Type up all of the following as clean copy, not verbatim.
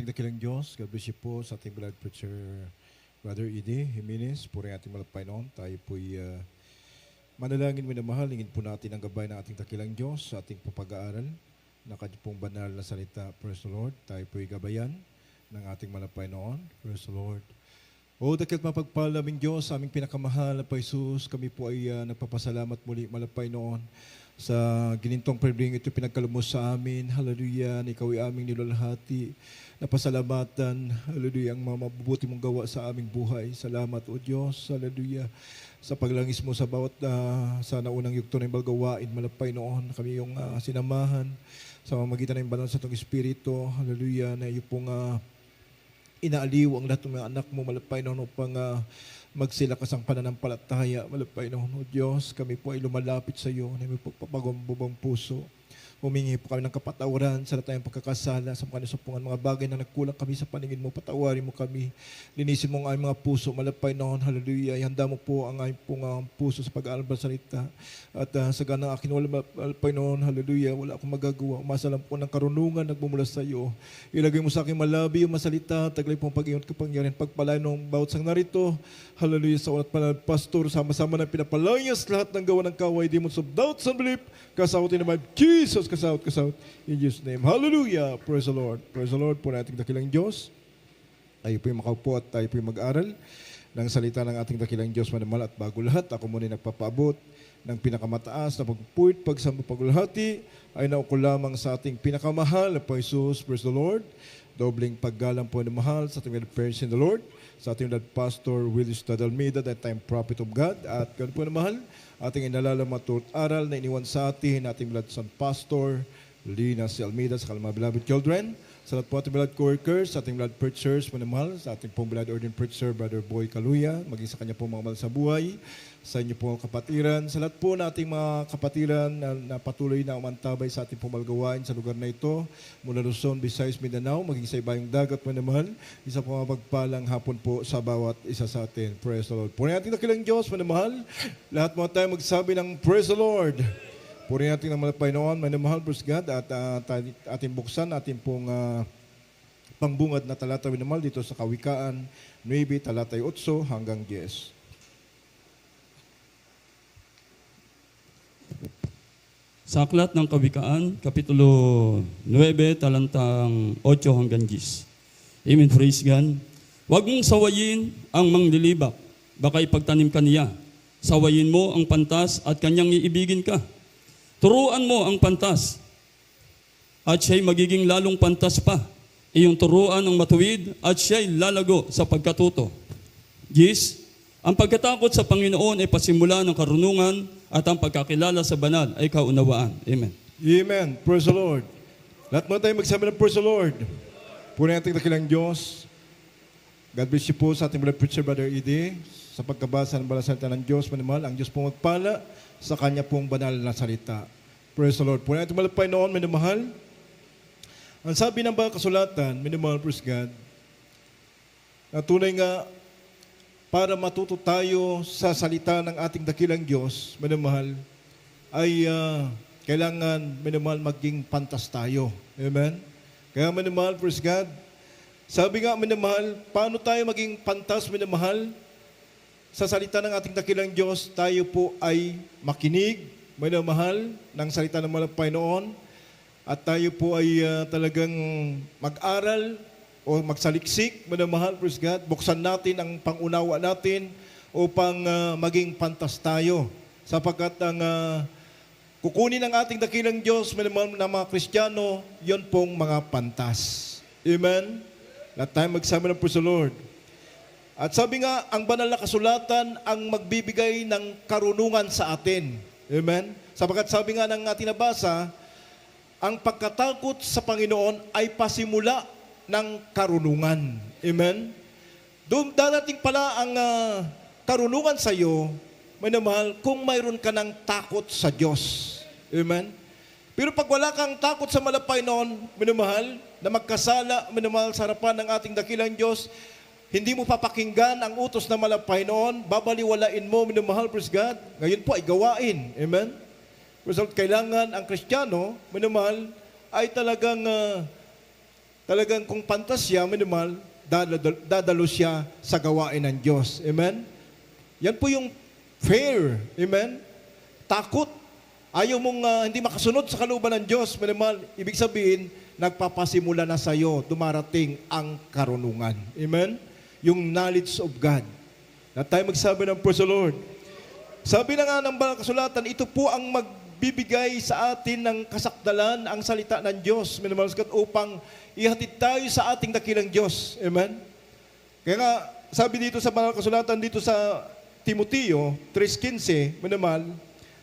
dakilang Diyos, God bless you po sa ating beloved preacher, Brother Ede Jimenez. Puri ating malapay noon. Tayo po'y manalangin, minamahal. Hingin po natin ang gabay ng ating dakilang Diyos sa ating pag-aaral ng kanyang pong banal na salita. Praise the Lord. Tayo po'y gabayan ng ating malapay noon. Praise the Lord. O dakil mapagpahal naming Diyos, aming pinakamahal na pa Jesus, kami po ay nagpapasalamat muli malapay noon sa ginintong prebring ito pinagkalumos sa amin. Hallelujah, na ikaw ay aming nilalahati. Napasalamatan, hallelujah, ang mga mabubuti mong gawa sa aming buhay. Salamat, O Diyos, hallelujah, sa paglangis mo sa bawat sa naunang yugto ng balgawain, malapay noon. Kami yung sinamahan sa mamagitan ng banal sa itong Espiritu, hallelujah, na iyo pong inaaliw ang lahat ng mga anak mo, malapay noon, upang magsilakas ang pananampalataya, malapay noon, O Diyos. Kami po ay lumalapit sa iyo, na may pagpapagumbubang puso. Humingi po kami ng kapatawaran sa lahat ng pagkakasala, sa mga nasupungan, mga bagay na nagkulang kami sa paningin mo. Patawarin mo kami. Linisin mo ang aming mga puso. Malapay noon, hallelujah. Ihanda mo po ang aming pong puso sa pag-aaral ng salita. At sa ganang akin, malapay noon, hallelujah. Wala akong magagawa. Umasa lang po ng karunungan nagmumula sa iyo. Ilagay mo sa akin malabi yung masalita. Taglay pong pag-iyon kapangyarihan. Pagpalain ng bawat sang narito. Hallelujah. Sa ulat pa pastor, sama-sama na pinapalayas lahat ng gawa ng kaway. Demons of doubts and belief. Kasautin naman, Jesus, kasaut. In Jesus' name. Hallelujah. Praise the Lord. Praise the Lord po nating dakilang Diyos. Tayo po yung makaupo at tayo po yung mag-aral ng salita ng ating dakilang Diyos manamala. At bago lahat, ako muna nagpapaabot ng pinakamataas na pagpupuit, pagsamba, pagulhati ay nauko lamang sa ating pinakamahal na po Jesus. Praise the Lord. Dobling paggalang po na mahal sa ating parents in the Lord, sa ating Pastor Willis Tadalmida, that time prophet of God, at ganun po na mahal, ating inalalamat aral na iniwan sa atin, ating beloved son Pastor Lina C. Almeida, sa mga beloved children, sa lahat po ating beloved co-workers, sa ating beloved preachers, manamahal, sa ating pong beloved ordained preacher, Brother Boy Kaluya, maging sa kanya pong mga mahal sa buhay, sa inyo pong kapatiran, sa lahat po nating mga kapatiran na patuloy na umantabay sa ating pong malgawain sa lugar na ito, mula Luzon, Visayas, Mindanao, maging sa ibayong dagat, manamahal, isa po mapagpalang hapon po sa bawat isa sa atin. Praise the Lord. Puri natin nakilang Diyos, manamahal, lahat mo tayo magsabi ng Praise the Lord. Puri natin ng malapay noon, manamahal, praise God, at ating buksan, ating pong pangbungad na talata, manamahal, dito sa Kawikaan, 9, talatay 8 hanggang 10. Sa aklat ng Kawikaan, Kapitulo 9, talantang 8 hanggang 10. Amen, praise God. Huwag mong sawayin ang manglilibak, baka ipagtanim ka niya. Sawayin mo ang pantas at kanyang iibigin ka. Turuan mo ang pantas at siya'y magiging lalong pantas pa. Iyong turuan ang matuwid at siya'y lalago sa pagkatuto. 10. Ang pagkatakot sa Panginoon ay pasimula ng karunungan at ang pagkakilala sa banal ay kaunawaan. Amen. Amen. Praise the Lord. Lahat mo tayo magsabi ng Praise the Lord. Puri natin dakilang Diyos. God bless you po sa ating beloved preacher, Brother Ede, sa pagkabasa ng banal na salita ng Diyos, manamahal, ang Diyos pong magpala sa kanya pong banal na salita. Praise the Lord. Puri natin malapay noon, manamahal. Ang sabi ng mga kasulatan, manamahal, praise God, na tunay nga, para matuto tayo sa salita ng ating dakilang Diyos, manamahal, ay kailangan, manamahal, maging pantas tayo. Amen? Kaya, manamahal, praise God, sabi nga, manamahal, paano tayo maging pantas, manamahal, sa salita ng ating dakilang Diyos, tayo po ay makinig, manamahal, ng salita ng malapay noon, at tayo po ay talagang mag-aral, o magsaliksik, manamahal, praise God, buksan natin ang pangunawa natin upang maging pantas tayo. Sapagkat ang kukunin ng ating dakilang Diyos, manamahal na mga Kristiyano, yon pong mga pantas. Amen? Lahat tayo magsama ng praise the Lord. At sabi nga, ang banal na kasulatan ang magbibigay ng karunungan sa atin. Amen? Sapagkat sabi nga ng ating nabasa, ang pagkatakot sa Panginoon ay pasimula ng karunungan. Amen? Doon darating pala ang karunungan sa iyo, manamahal, kung mayroon ka ng takot sa Diyos. Amen? Pero pag wala kang takot sa malapay noon, manamahal, na magkasala, manamahal, sa harapan ng ating dakilang Diyos, hindi mo papakinggan ang utos na malapay noon, babaliwalain mo, manamahal, praise God, ngayon po ay gawain. Amen? Result, kailangan ang Kristiyano, manamahal, ay talagang talagang kung pantasya, minimal, dadalo siya sa gawain ng Diyos. Amen? Yan po yung fear. Amen? Takot. Ayaw mong hindi makasunod sa kalooban ng Diyos. Minimal, ibig sabihin, nagpapasimula na sa iyo, dumarating ang karunungan. Amen? Yung knowledge of God. Na tayo magsabi ng praise the Lord. Sabi na nga ng banal na kasulatan, ito po ang magbibigay sa atin ng kasakdalan, ang salita ng Diyos, upang ihatid tayo sa ating dakilang Diyos. Amen? Kaya nga, sabi dito sa banal na kasulatan, dito sa Timoteo 3:15, minimal,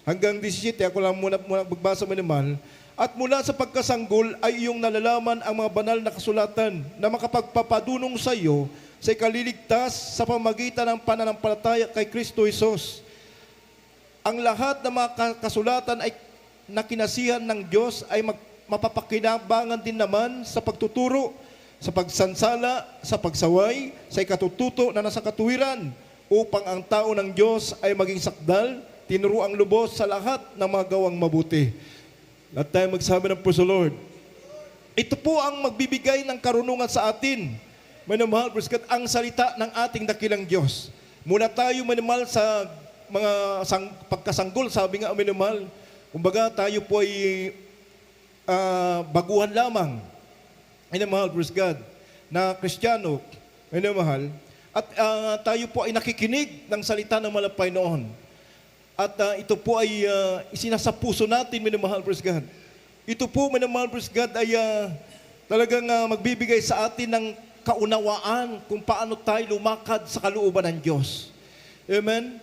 hanggang 17, ako lang muna magbasa minimal, at mula sa pagkasanggol ay iyong nalalaman ang mga banal na kasulatan na makapagpapadunong sa iyo sa ikaliligtas sa pamagitan ng pananampalataya kay Kristo Jesus. Ang lahat ng mga kasulatan ay nakinasihan ng Diyos ay mapapakinabangan din naman sa pagtuturo, sa pagsansala, sa pagsaway, sa ikatututo na nasa katuwiran, upang ang tao ng Diyos ay maging sakdal, tinuruang lubos sa lahat ng mga gawang mabuti. At tayo magsabi ng praise the Lord. Ito po ang magbibigay ng karunungan sa atin. Manamahal, ang salita ng ating dakilang Diyos. Muna tayo manamahal sa mga pagkasanggol, sabi nga manamahal, kumbaga tayo po ay baguhan lamang. Manamahal, praise God, na Kristiyano, manamahal, at tayo po ay nakikinig ng salita ng malapay noon. At ito po ay isinasa puso natin, minamahal, praise God. Ito po, minamahal, praise God, ay talagang magbibigay sa atin ng kaunawaan kung paano tayo lumakad sa kalooban ng Diyos. Amen?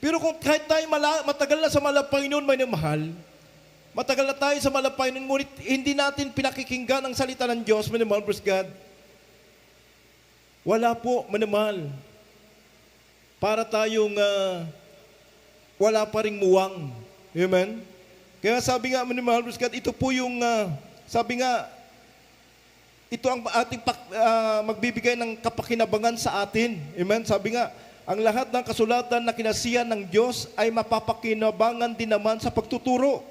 Pero kung kahit tayo matagal na sa malapay noon, minamahal, matagal na tayo sa malapay noon, ngunit hindi natin pinakikinggan ang salita ng Diyos, minamahal, praise God. Wala po, minamahal. Para tayong wala pa ring muwang. Amen? Kaya sabi nga, minamahal, praise God, ito po yung, sabi nga, ito ang ating magbibigay ng kapakinabangan sa atin. Amen? Sabi nga, ang lahat ng kasulatan na kinasihan ng Diyos ay mapapakinabangan din naman sa pagtuturo.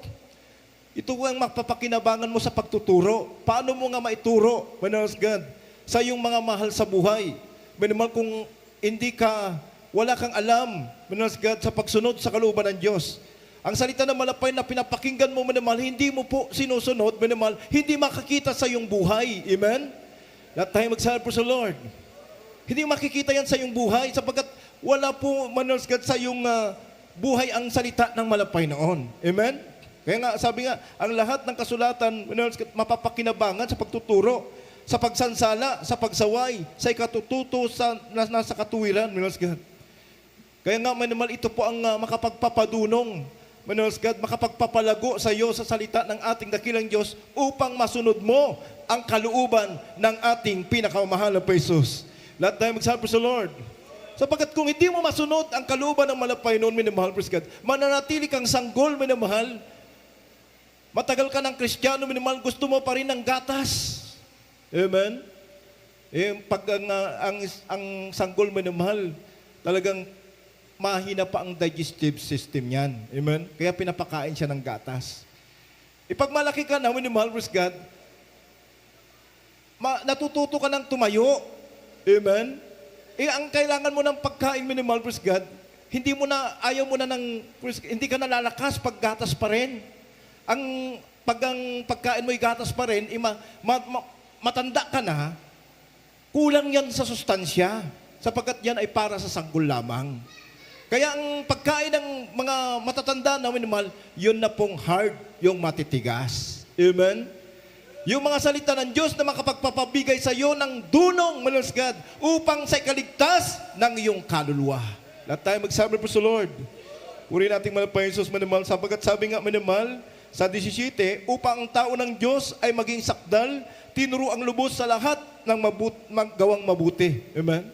Ito ang mapapakinabangan mo sa pagtuturo. Paano mo nga maituro, minamahal, God, sa iyong mga mahal sa buhay? Minamahal, kung hindi ka, wala kang alam, minamahal, God, sa pagsunod sa kalooban ng Diyos. Ang salita ng malapay na pinapakinggan mo, minamahal, hindi mo po sinusunod, minamahal, hindi makakita sa iyong buhay. Amen? Lahat tayo magsabi po sa Lord. Hindi makikita yan sa iyong buhay sapagkat wala po, minamahal, God, sa iyong buhay ang salita ng malapay noon. Amen? Kaya nga, sabi nga, ang lahat ng kasulatan, minamahal, God, mapapakinabangan sa pagtuturo, sa pagsansala, sa pagsaway, sa ikatututo, sa nasa katuwiran, minamahal, God. Kaya nga, minamahal, ito po ang makapagpapadunong, minamahal, God, makapagpapalago sa iyo sa salita ng ating dakilang Diyos upang masunod mo ang kalooban ng ating pinakamahal na Jesus. Lahat tayo magsabi sa Lord. Sapagkat kung hindi mo masunod ang kalooban ng malapay noon, minamahal, praise God, mananatili kang sanggol, minamahal. Matagal ka ng Kristiyano, minamahal, gusto mo pa rin ng gatas. Amen? Pag ang sanggol, minamahal, talagang mahina pa ang digestive system yan. Amen? Kaya pinapakain siya ng gatas. Pag malaki ka na, minamahal, praise God, natututo ka ng tumayo. Amen? Ang kailangan mo ng pagkain, minamahal, praise God, ayaw mo na hindi ka nalalakas pag gatas pa rin. Ang pagkain mo gatas pa rin, matanda ka na, kulang yan sa sustansya, sapagkat yan ay para sa sanggol lamang. Kaya ang pagkain ng mga matatanda na minamahal, yun na pong hard, yung matitigas. Amen? Yung mga salita ng Diyos na makapagpapabigay sa iyo ng dunong, minamahal, God, upang sa ikaligtas ng iyong kaluluwa. Lahat tayo magsabi po sa Lord. Purihin nating malapay Jesus, minamahal, sapagkat sabi nga, minamahal, sa 17, upang ang tao ng Diyos ay maging sakdal, tinuro ang lubos sa lahat ng gawang mabuti. Amen?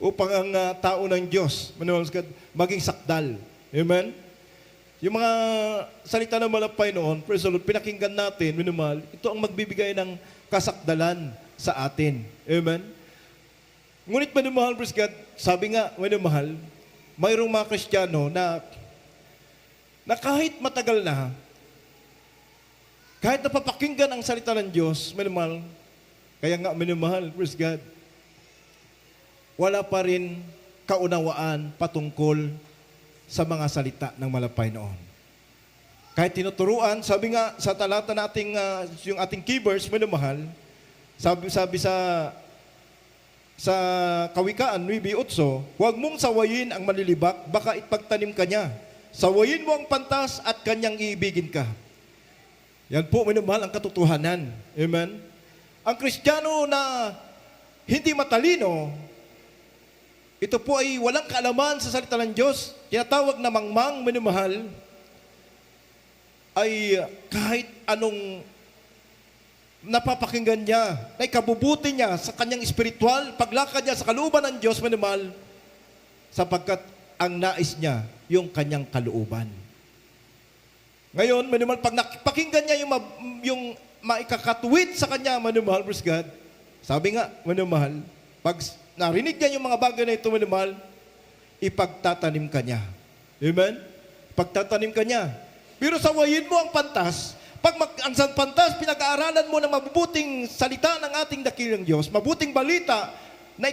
Upang ang tao ng Diyos, minamahal, God, maging sakdal. Amen? Yung mga salita ng malapay noon, praise the Lord, pinakinggan natin, minamahal, ito ang magbibigay ng kasakdalan sa atin. Amen? Ngunit, minamahal, praise God, sabi nga, minamahal, mayroong mga Kristiyano na kahit matagal na, kahit napapakinggan ang salita ng Diyos, minamahal, Kaya nga minamahal, praise God, wala pa rin kaunawaan patungkol sa mga salita ng malapay noon. Kahit tinuturuan, sabi nga sa talata nating, yung ating key verse, minamahal, sabi sa Kawikaan 9:8, huwag mong sawayin ang malilibak, baka ipagtanim ka niya. Sawayin mo ang pantas at kanyang iibigin ka. Yan po, minamahal, ang katotohanan. Amen? Ang Kristiyano na hindi matalino, ito po ay walang kaalaman sa salita ng Diyos. Tinatawag na mangmang, minamahal, ay kahit anong napapakinggan niya, na ikabubuti niya sa kanyang espiritual, paglakad niya sa kalooban ng Diyos, minamahal, sapagkat ang nais niya, yung kanyang kalooban. Ngayon, minamahal, pag napakinggan niya yung maikakatuwid sa kanya, minamahal, praise God, sabi nga, minamahal, pag narinig niya yung mga bagay na ito, minamahal, ipagtatanim ka niya. Amen? Pagtatanim ka niya. Pero sawayin mo ang pantas. Pag ang pantas, pinag-aaralan mo ng mabubuting salita ng ating dakilang Diyos, mabuting balita na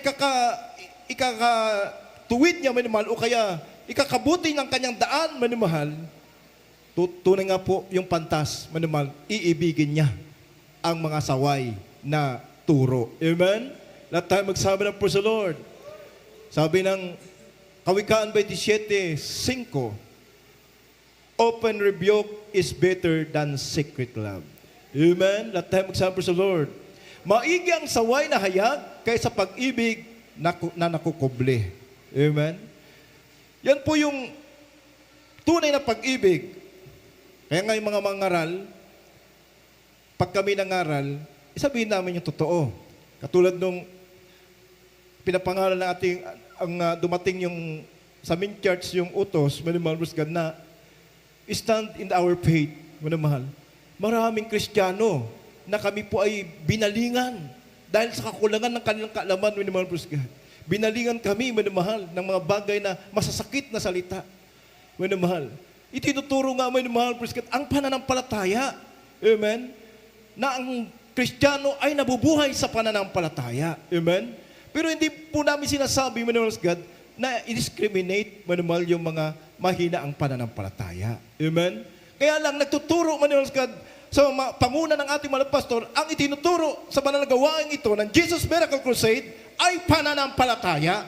ikakatuwid niya, minamahal, o kaya ikakabuti ng kanyang daan, minamahal, tunay nga po yung pantas, minamahal, iibigin niya ang mga saway na turo. Amen? Lahat tayo magsabi ng praise the Lord. Sabi ng Kawikaan 27:5, open rebuke is better than secret love. Amen? Lahat tayo magsabi praise the Lord. Maigi ang saway na hayag kaysa pag-ibig na nakukuble. Amen? Yan po yung tunay na pag-ibig. Kaya nga yung mga mangaral, pag kami nangaral, isabihin namin yung totoo. Katulad nung pinapangaral na ating, dumating yung sa main church, yung utos, minamahal, God, na stand in our faith, minamahal. Maraming Kristiyano na kami po ay binalingan dahil sa kakulangan ng kanilang kaalaman, minamahal, God. Binalingan kami, minamahal, ng mga bagay na masasakit na salita. Minamahal. Itinuturo nga, minamahal, God, ang pananampalataya. Amen? Na ang Kristiyano ay nabubuhay sa pananampalataya. Amen? Pero hindi po namin sinasabi, minamahal, God, na i-discriminate, minamahal, yung mga mahina ang pananampalataya. Amen? Kaya lang, nagtuturo, minamahal, God, sa panguna ng ating mga pastor, ang itinuturo sa mananagawain ito ng Jesus Miracle Crusade ay pananampalataya.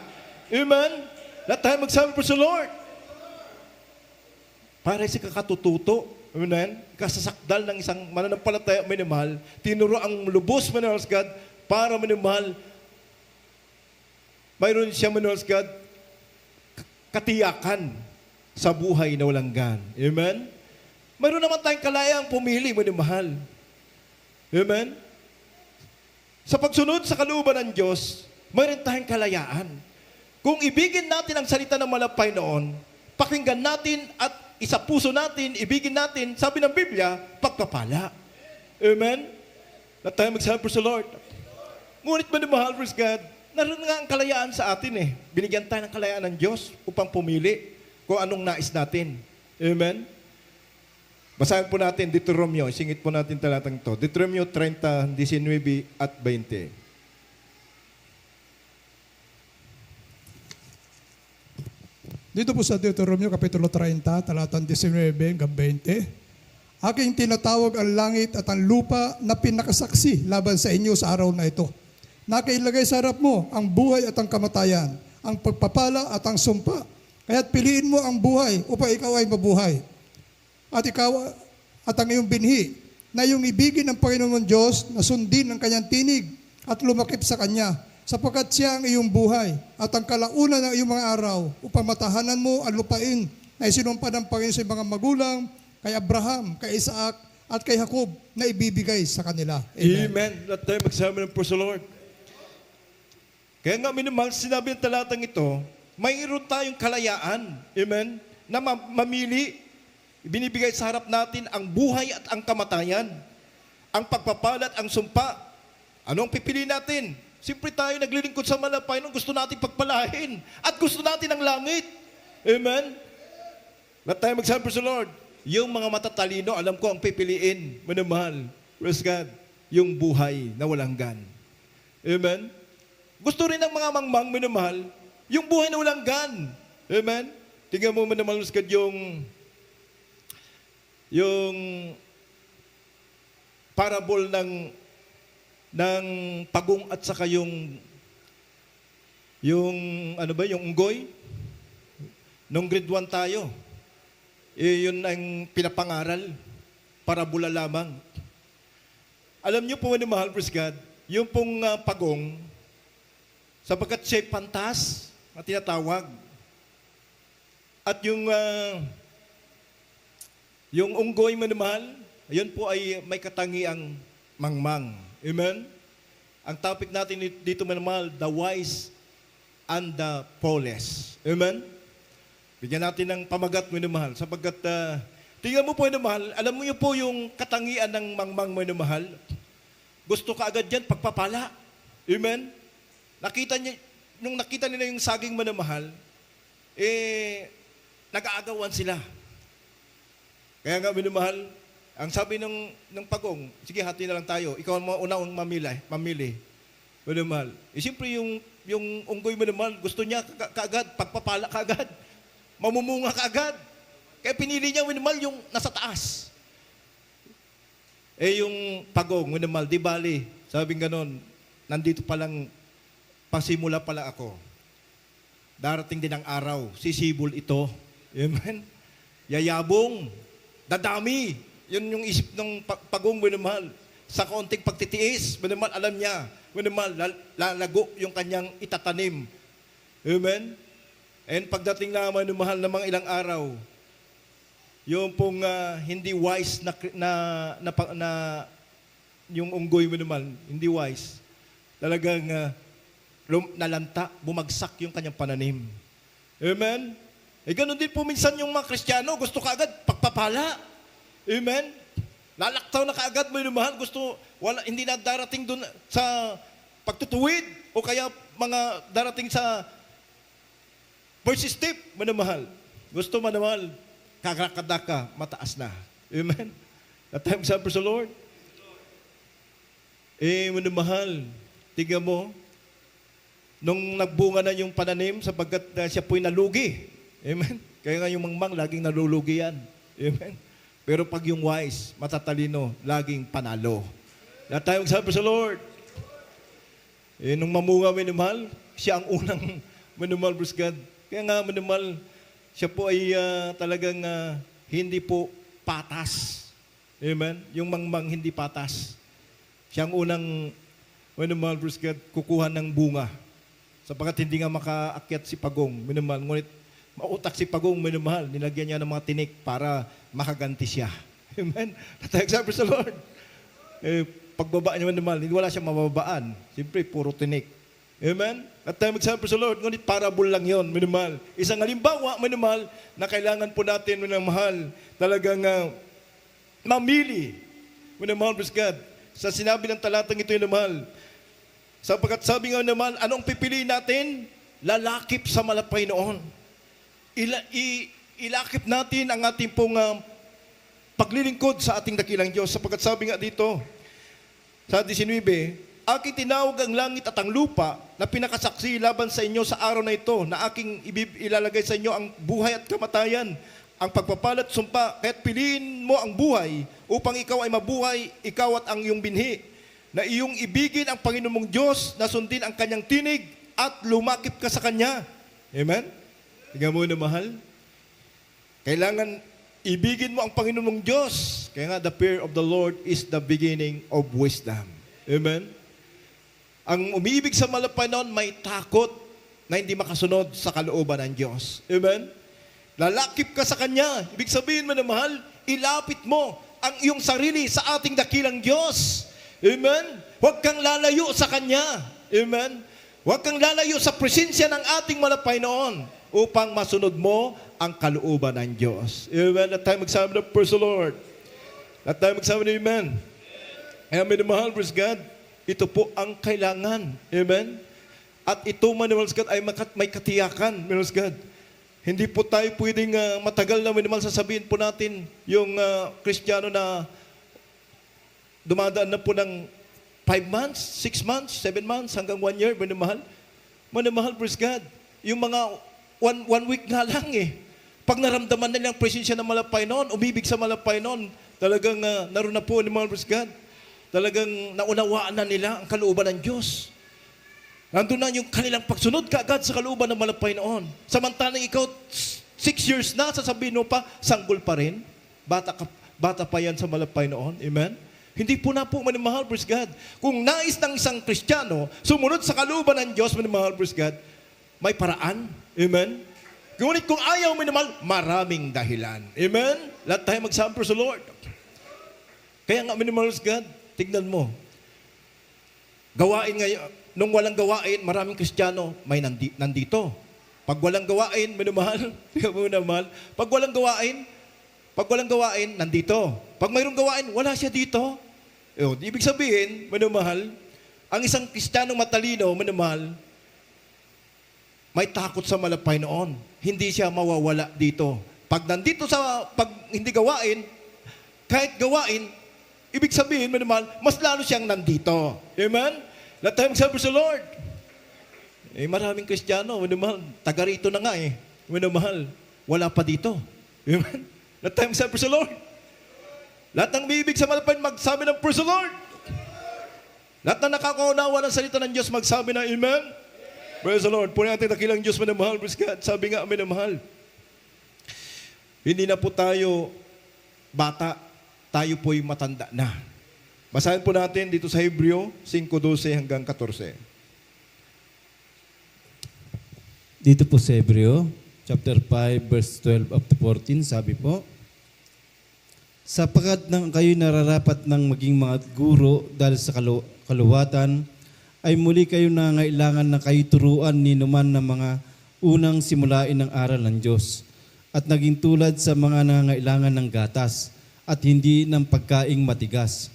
Amen? Lahat tayo magsabi, praise the Lord. Para sa kakatututo, amen? Kasasakdal ng isang mananampalataya, minamahal, tinuro ang lubos, minamahal, God, para, minamahal, mayroon siya, minamahal, God, katiyakan sa buhay na walang gan. Amen? Mayroon naman tayong kalayaang pumili, minamahal. Amen? Sa pagsunod sa kalooban ng Diyos, mayroon tayong kalayaan. Kung ibigin natin ang salita ng malapay noon, pakinggan natin at isa puso natin, ibigin natin, sabi ng Biblia, pagpapala. Amen? Lahat tayo magsabi, praise the Lord. Ngunit minamahal, praise God, naroon nga ang kalayaan sa atin eh. Binigyan tayo ng kalayaan ng Diyos upang pumili kung anong nais natin. Amen? Basahin po natin Deuteronomio. Singit po natin talatang ito. Deuteronomio 30, 19 at 20. Dito po sa Deuteronomio Kapitulo 30, talatang 19 hanggang 20. Aking tinatawag ang langit at ang lupa na pinakasaksi laban sa inyo sa araw na ito. Nakailagay sa harap mo ang buhay at ang kamatayan, ang pagpapala at ang sumpa. Kaya't piliin mo ang buhay upang ikaw ay mabuhay. At ikaw at ang iyong binhi na iyong ibigin ng Panginoon Diyos na sundin ang kanyang tinig at lumakip sa kanya, sapagkat siya ang iyong buhay at ang kalaunan ng iyong mga araw upang matahanan mo ang lupain na isinumpa ng Panginoon sa mga magulang, kay Abraham, kay Isaac at kay Jacob na ibibigay sa kanila. Amen. Amen. Lahat tayo magsabi ng praise the Lord. Kaya nga, minamahal, sinabi ng talatang ito, mayroon tayong kalayaan, amen, na mamili, binibigay sa harap natin ang buhay at ang kamatayan, ang pagpapala at ang sumpa. Anong pipili natin? Siyempre tayo naglilingkod sa malapay nung gusto natin pagpalahin at gusto natin ang langit. Amen? Lahat tayo magsabi, praise the Lord. Yung mga matatalino, alam ko ang pipiliin, minamahal, praise God, yung buhay na walang gan. Amen? Gusto rin ng mga mangmang, minamahal, yung buhay na walang gan. Amen? Tingnan mo, minamahal, yung parable ng pagong at saka yung ano ba, yung unggoy. Nung grade 1 tayo, yun ang pinapangaral. Parabola lamang. Alam niyo po, mahal, praise God, yung pong pagong, sapagkat siya'y pantas na tinatawag. At yung unggoy, manamahal, yun po ay may katangiang mangmang. Amen? Ang topic natin dito, manamahal, the wise and the foolish. Amen? Bigyan natin ng pamagat, manamahal, sapagkat tingnan mo po, manamahal, alam mo yun po yung katangian ng mangmang, manamahal. Gusto ka agad yan, pagpapala. Amen? Nung nakita nila yung saging, manamahal, nag-aagawan sila. Kaya nga, minamahal, ang sabi ng pagong, sige, hati na lang tayo. Ikaw ang unang mamili. Minamahal. Siyempre, yung unggoy, minamahal, gusto niya kaagad, pagpapala kaagad. Mamumunga kaagad. Kaya pinili niya, minamahal, yung nasa taas. Yung pagong, minamahal, di bali, sabing ganon, nandito palang, pasimula pala ako. Darating din ang araw, sisibol ito. Amen? Yayabong, dadami. Yun yung isip ng pagong, minamahal. Sa kaunting pagtitiis, minamahal, alam niya, minamahal, lalago yung kanyang itatanim. Amen? And pagdating naman, minamahal, ng mga ilang araw, yung pong hindi wise na yung unggoy, minamahal, hindi wise. Talagang nalanta, bumagsak yung kanyang pananim. Amen? Ganun din po minsan yung mga Kristiyano, gusto kaagad pagpapala. Amen? Lalaktaw na kaagad, minamahal, hindi na darating doon sa pagtutuwid o kaya mga darating sa first step, minamahal. Gusto, minamahal, kagrakadaka, mataas na. Amen? At time sa praise the Lord. Minamahal, tingnan mo, nung nagbunga na yung pananim, sapagkat siya po'y nalugi. Amen? Kaya nga yung mangmang, laging nalulugi yan. Amen? Pero pag yung wise, matatalino, laging panalo. At tayo magsabi sa Lord. Nung mamunga, minamahal, siya ang unang minamahal, praise God. Kaya nga, minamahal, siya po ay talagang hindi po patas. Amen? Yung mangmang hindi patas. Siya ang unang, minamahal, praise God, kukuha ng bunga. Sapagkat hindi nga makaakyat si pagong, minamahal. Ngunit mautak si pagong, minamahal. Nilagyan niya ng mga tinik para makaganti siya. Amen? At sabi sa Lord, pagbaba niya, minamahal, wala siyang mababaan. Siyempre, puro tinik. Amen? At tayo magsabi sa Lord, ngunit parable lang yon, minamahal. Isang halimbawa, minamahal, na kailangan po natin, minamahal, talagang mamili. Minamahal, praise God. Sa sinabi ng talatang ito, minamahal, sapagkat sabi nga naman, anong pipiliin natin? Lalakip sa malapay noon. Ilakip natin ang ating pong paglilingkod sa ating dakilang Diyos. Sapagkat sabi nga dito, sa 19, aking tinawag ang langit at ang lupa na pinakasaksi laban sa inyo sa araw na ito na aking ilalagay sa inyo ang buhay at kamatayan, ang pagpapala at sumpa. Kaya't piliin mo ang buhay upang ikaw ay mabuhay, ikaw at ang iyong binhi, na iyong ibigin ang Panginoon mong Diyos, na sundin ang kanyang tinig at lumakip ka sa Kanya. Amen? Tingnan mo na, mahal. Kailangan ibigin mo ang Panginoon mong Diyos. Kaya nga, the fear of the Lord is the beginning of wisdom. Amen? Ang umiibig sa malapay noon, may takot na hindi makasunod sa kalooban ng Diyos. Amen? Lalakip ka sa Kanya. Ibig sabihin mo na, mahal, ilapit mo ang iyong sarili sa ating dakilang Diyos. Amen? Huwag kang lalayo sa Kanya. Amen? Huwag kang lalayo sa presensya ng ating malapay noon upang masunod mo ang kalooban ng Diyos. Amen? At tayo magsabi na, praise the Lord. At tayo magsabi na, amen. Amen, mahal, praise God. Ito po ang kailangan. Amen? At ito, minamahal God, ay may katiyakan. Minamahal God. Hindi po tayo pwedeng matagal na, minamahal, sasabihin po natin yung Kristiyano na dumadaan na po ng 5 months, 6 months, 7 months, hanggang 1 year, minamahal. Minamahal, praise God. Yung mga one week nga lang eh. Pag naramdaman nila ang presensya ng malapay noon, umibig sa malapay noon, talagang naroon na po, minamahal, praise God. Talagang naunawaan na nila ang kalooban ng Diyos. Nandun na yung kanilang pagsunod kaagad sa kalooban ng malapay noon. Samantalang ikaw, 6 years na, sasabihin mo pa, sanggol pa rin. Bata pa yan sa malapay noon. Amen? Hindi po na po, minamahal, praise God. Kung nais ng isang Kristiyano, sumunod sa kalooban ng Diyos, minamahal, praise God, may paraan. Amen? Ngunit kung ayaw, minamahal, maraming dahilan. Amen? Lahat tayo magsabi, praise the Lord. Kaya nga, minamahal, praise God, tignan mo. Gawain ngayon, nung walang gawain, maraming Kristiyano, may nandito. Pag walang gawain, minamahal, minamahal, pag walang gawain, nandito. Pag mayroong gawain, wala siya dito. Ibig sabihin, minamahal, ang isang Kristiyanong matalino, minamahal, may takot sa malapay noon. Hindi siya mawawala dito. Pag nandito pag hindi gawain, kahit gawain, ibig sabihin, minamahal, mas lalo siyang nandito. Amen? Let time sabi sa Lord. Maraming Kristiyano, minamahal, taga rito na nga eh. Minamahal, wala pa dito. Amen? Let time sabi sa Lord. Lahat ng bibig sa malapay, magsabi ng praise the Lord. Lahat na nakakaunawa ng salita ng Diyos, magsabi ng Amen. Praise the Lord. Punin natin dakilang Diyos, minamahal, praise God. Sabi nga, minamahal, hindi na po tayo bata, tayo po'y matanda na. Basahin po natin dito sa Hebreo 5:12 hanggang 14. Dito po sa Hebreo, chapter 5, verse 12 up to 14, sabi po, sapagkat nang kayo nararapat ng maging mga guro dahil sa kaluwatan, ay muli kayo nangailangan na kayo turuan ni numan ng mga unang simulain ng aral ng Diyos at naging tulad sa mga nangailangan ng gatas at hindi ng pagkaing matigas.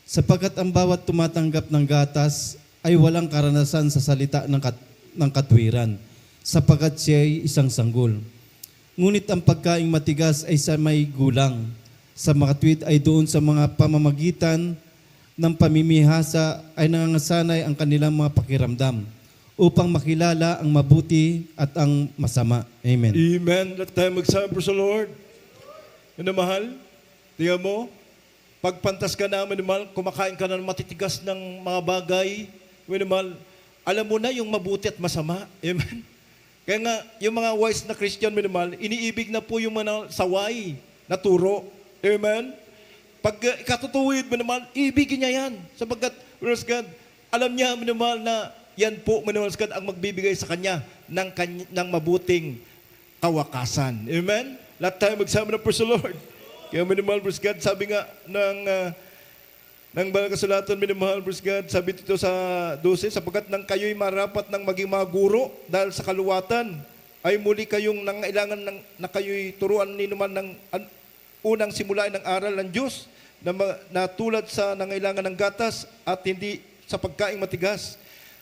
Sapagkat ang bawat tumatanggap ng gatas ay walang karanasan sa salita ng katwiran, sapagkat siya ay isang sanggol. Ngunit ang pagkaing matigas ay sa may gulang, sa makatwid ay doon sa mga pamamagitan ng pamimihasa ay nangangasanay ang kanilang mga pakiramdam upang makilala ang mabuti at ang masama. Amen. Amen. Let tayo magsabi sa Lord. Minamahal, tingnan mo, pagpantas ka na, minamahal, kumakain ka na ng matitigas ng mga bagay, minamahal, alam mo na yung mabuti at masama. Amen. Kaya nga, yung mga wise na Christian, minamahal, iniibig na po yung mga saway na turo. Amen? Pag ikatutuwid, minamahal, ibigin niya yan. Sapagkat, praise God, alam niya, minamahal, na yan po, minamahal, ang magbibigay sa kanya ng mabuting kawakasan. Amen? Lahat tayo magsabi ng praise the Lord. Kaya minamahal, praise God, sabi nga ng Banal Kasulatan, minamahal, praise God, sabi dito sa 12, sapagkat nang kayo'y marapat ng maging mga guro dahil sa kaluwatan, ay muli kayong nangailangan na kayo'y turuan ni naman ng unang simulain ng aral ng Diyos na tulad sa nangailangan ng gatas at hindi sa pagkaing matigas.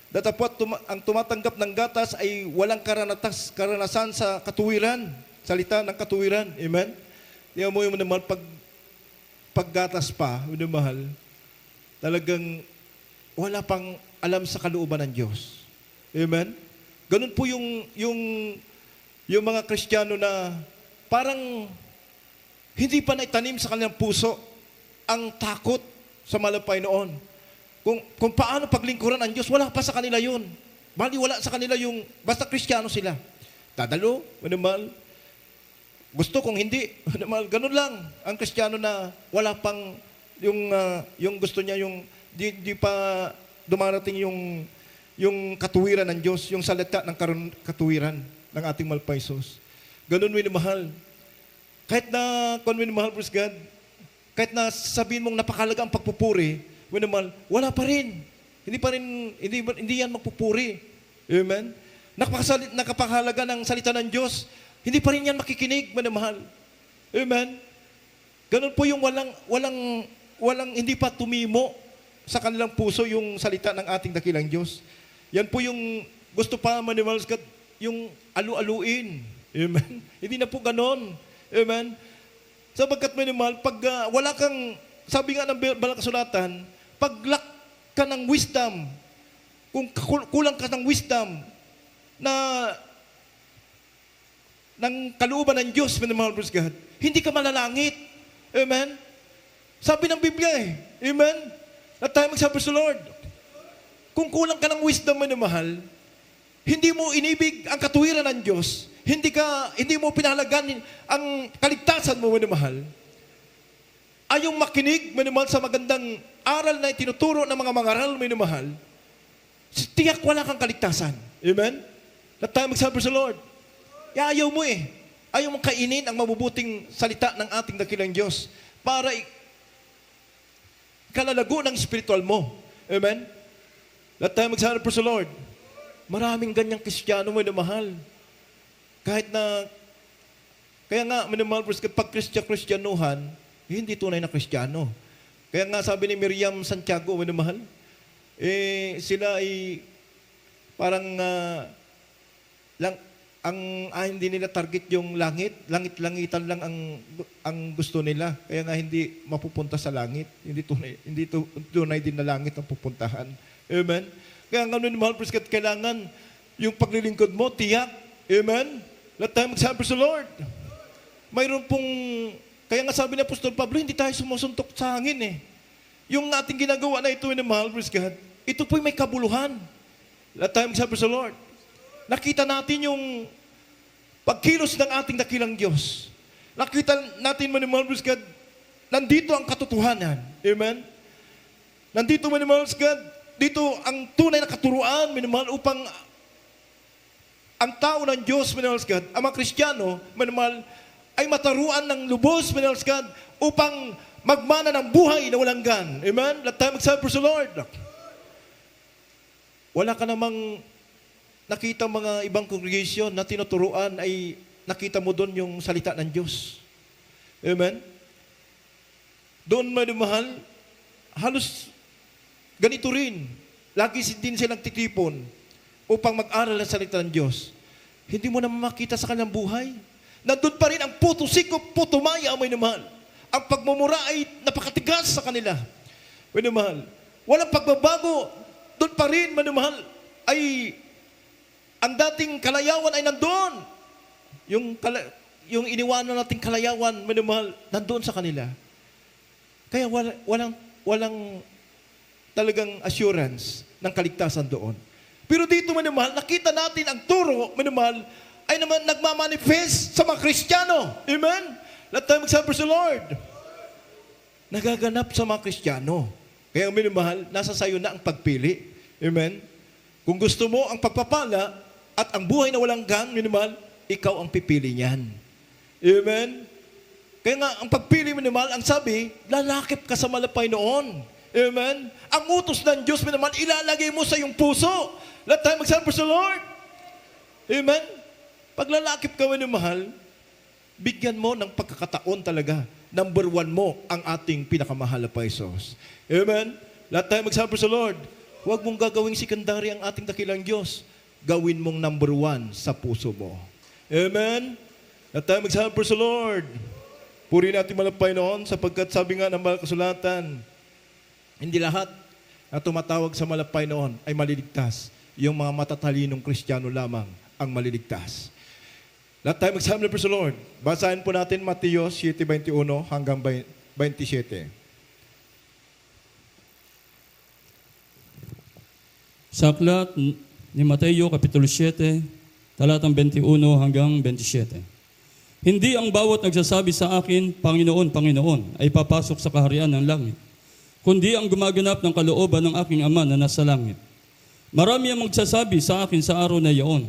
Datapwat ang tumatanggap ng gatas ay walang karanasan sa katuwiran, salita ng katuwiran. Amen? Tingnan mo yung minamahal, paggatas pa, minamahal, talagang wala pang alam sa kalooban ng Diyos. Amen? Ganun po yung mga Kristiyano na parang hindi pa naitanim sa kanilang puso ang takot sa malapay noon. Kung paano paglingkuran ang Diyos, wala pa sa kanila yun. Bali, wala sa kanila yung, basta Kristiyano sila. Dadalo, minamahal. Gusto kung hindi, minamahal. Ganun lang ang Kristiyano na wala pang yung gusto niya, yung di pa dumarating yung katuwiran ng Diyos, yung salita ng katuwiran ng ating malapay Sus. Ganun, minamahal. Kahit na, kung minamahal, praise God, kahit na sabihin mong napakalaga ang pagpupuri, minamahal, wala pa rin. Hindi yan magpupuri. Amen? Nakapakahalaga ng salita ng Diyos, hindi pa rin yan makikinig, minamahal. Amen? Ganun po yung walang hindi pa tumimo sa kanilang puso yung salita ng ating dakilang Diyos. Yan po yung gusto pa, minamahal, yung alu-aluin. Amen? Hindi na po ganon. Amen? Sapagkat minamahal, pag wala kang, sabi nga ng Banal Kasulatan, ka ng wisdom, kung kulang ka ng wisdom na ng kalooban ng Diyos, minamahal praise God, hindi ka malalangit. Amen? Sabi ng Biblia Amen? At tayo magsabi sa Lord, kung kulang ka ng wisdom, minamahal, hindi mo inibig ang katuwiran ng Diyos, hindi mo pinahalagan ang kaligtasan mo, minamahal, ayong makinig, minamahal, sa magandang aral na itinuturo ng mga mangaral, minamahal, tiyak wala kang kaligtasan. Amen? At tayo magsabi sa Lord, ayaw mo ayaw mong kainin ang mabubuting salita ng ating dakilang Diyos para kalalago ng spiritual mo. Amen? At tayo magsabi sa Lord, maraming ganyang Kristiyano, minamahal. Kahit na, kaya nga, minamahal, pag Kristyanuhan, hindi tunay na Kristiyano. Kaya nga sabi ni Miriam Santiago, minamahal, sila ay parang hindi nila target yung langit-langitan lang ang gusto nila. Kaya nga hindi mapupunta sa langit. Hindi tunay din na langit ang pupuntahan. Amen? Kaya nga nun, mahal, kailangan yung paglilingkod mo, tiyak. Amen? Let tayo magsabi sa Lord. Mayroon pong, kaya nga sabi ni Apostol Pablo, hindi tayo sumusuntok sa hangin Yung ating ginagawa na ito, mahal, praise God, ito po'y may kabuluhan. Let tayo magsabi sa Lord. Nakita natin yung pagkilos ng ating dakilang Diyos. Nakita natin, mahal, praise God, nandito ang katotohanan. Amen? Nandito, mahal, praise God, dito ang tunay na katuruan, minamahal, upang ang tao ng Diyos, minamahal, God, ang mga Kristiyano, minamahal, ay mataruan ng lubos, minamahal, God, upang magmana ng buhay na walang gan. Amen? Let tayo magsabi sa Lord. Wala ka namang nakita mga ibang congregation na tinuturuan ay nakita mo doon yung salita ng Diyos. Amen? Doon, minamahal, halos ganito rin. Lagi din silang titipon upang mag-aral ng salita ng Diyos. Hindi mo naman makita sa kanilang buhay. Nandun pa rin ang puto sikop, puto maya, may namahal. Ang pagmumura ay napakatigas sa kanila. May namahal. Walang pagbabago. Doon pa rin, may namahal, ay ang dating kalayawan ay nandun. Yung iniwanan nating kalayawan, may namahal, nandun sa kanila. Kaya walang talagang assurance ng kaligtasan doon. Pero dito, minamahal, nakita natin ang turo, minamahal, ay naman nagmamanifest sa mga Kristiyano. Amen? Let tayo magsabi sa Lord. Nagaganap sa mga Kristiyano. Kaya, minamahal, nasa sayo na ang pagpili. Amen? Kung gusto mo ang pagpapala at ang buhay na walang gan, minamahal, ikaw ang pipili niyan. Amen? Kaya nga, ang pagpili, minamahal, ang sabi, lalakip ka sa malapay noon. Amen? Ang utos ng Diyos, minamahal, ilalagay mo sa iyong puso. Let tayo magsabi sa Lord. Amen? Pag lalakip ka, minamahal, bigyan mo ng pagkakataon talaga. Number 1 mo ang ating pinakamahal na Paisos. Amen? Let tayo magsabi sa Lord. Huwag mong gagawing secondary ang ating dakilang Diyos. Gawin mong number 1 sa puso mo. Amen? Let tayo magsabi sa Lord. Purihin natin malapay noon sapagkat sabi nga ng Banal na Kasulatan, hindi lahat na tumatawag sa malapay noon ay maliligtas. Yung mga matatalinong Kristiyano lamang ang maliligtas. Lahat tayo magsabi sa Lord. Basahin po natin Mateo 7:21 hanggang 27. Sa aklat ni Mateo, Kapitulo 7, talatang 21 hanggang 27. Hindi ang bawat nagsasabi sa akin, Panginoon, Panginoon, ay papasok sa kaharian ng langit, kundi ang gumaganap ng kalooban ng aking Ama na nasa langit. Marami ang magsasabi sa akin sa araw na iyon,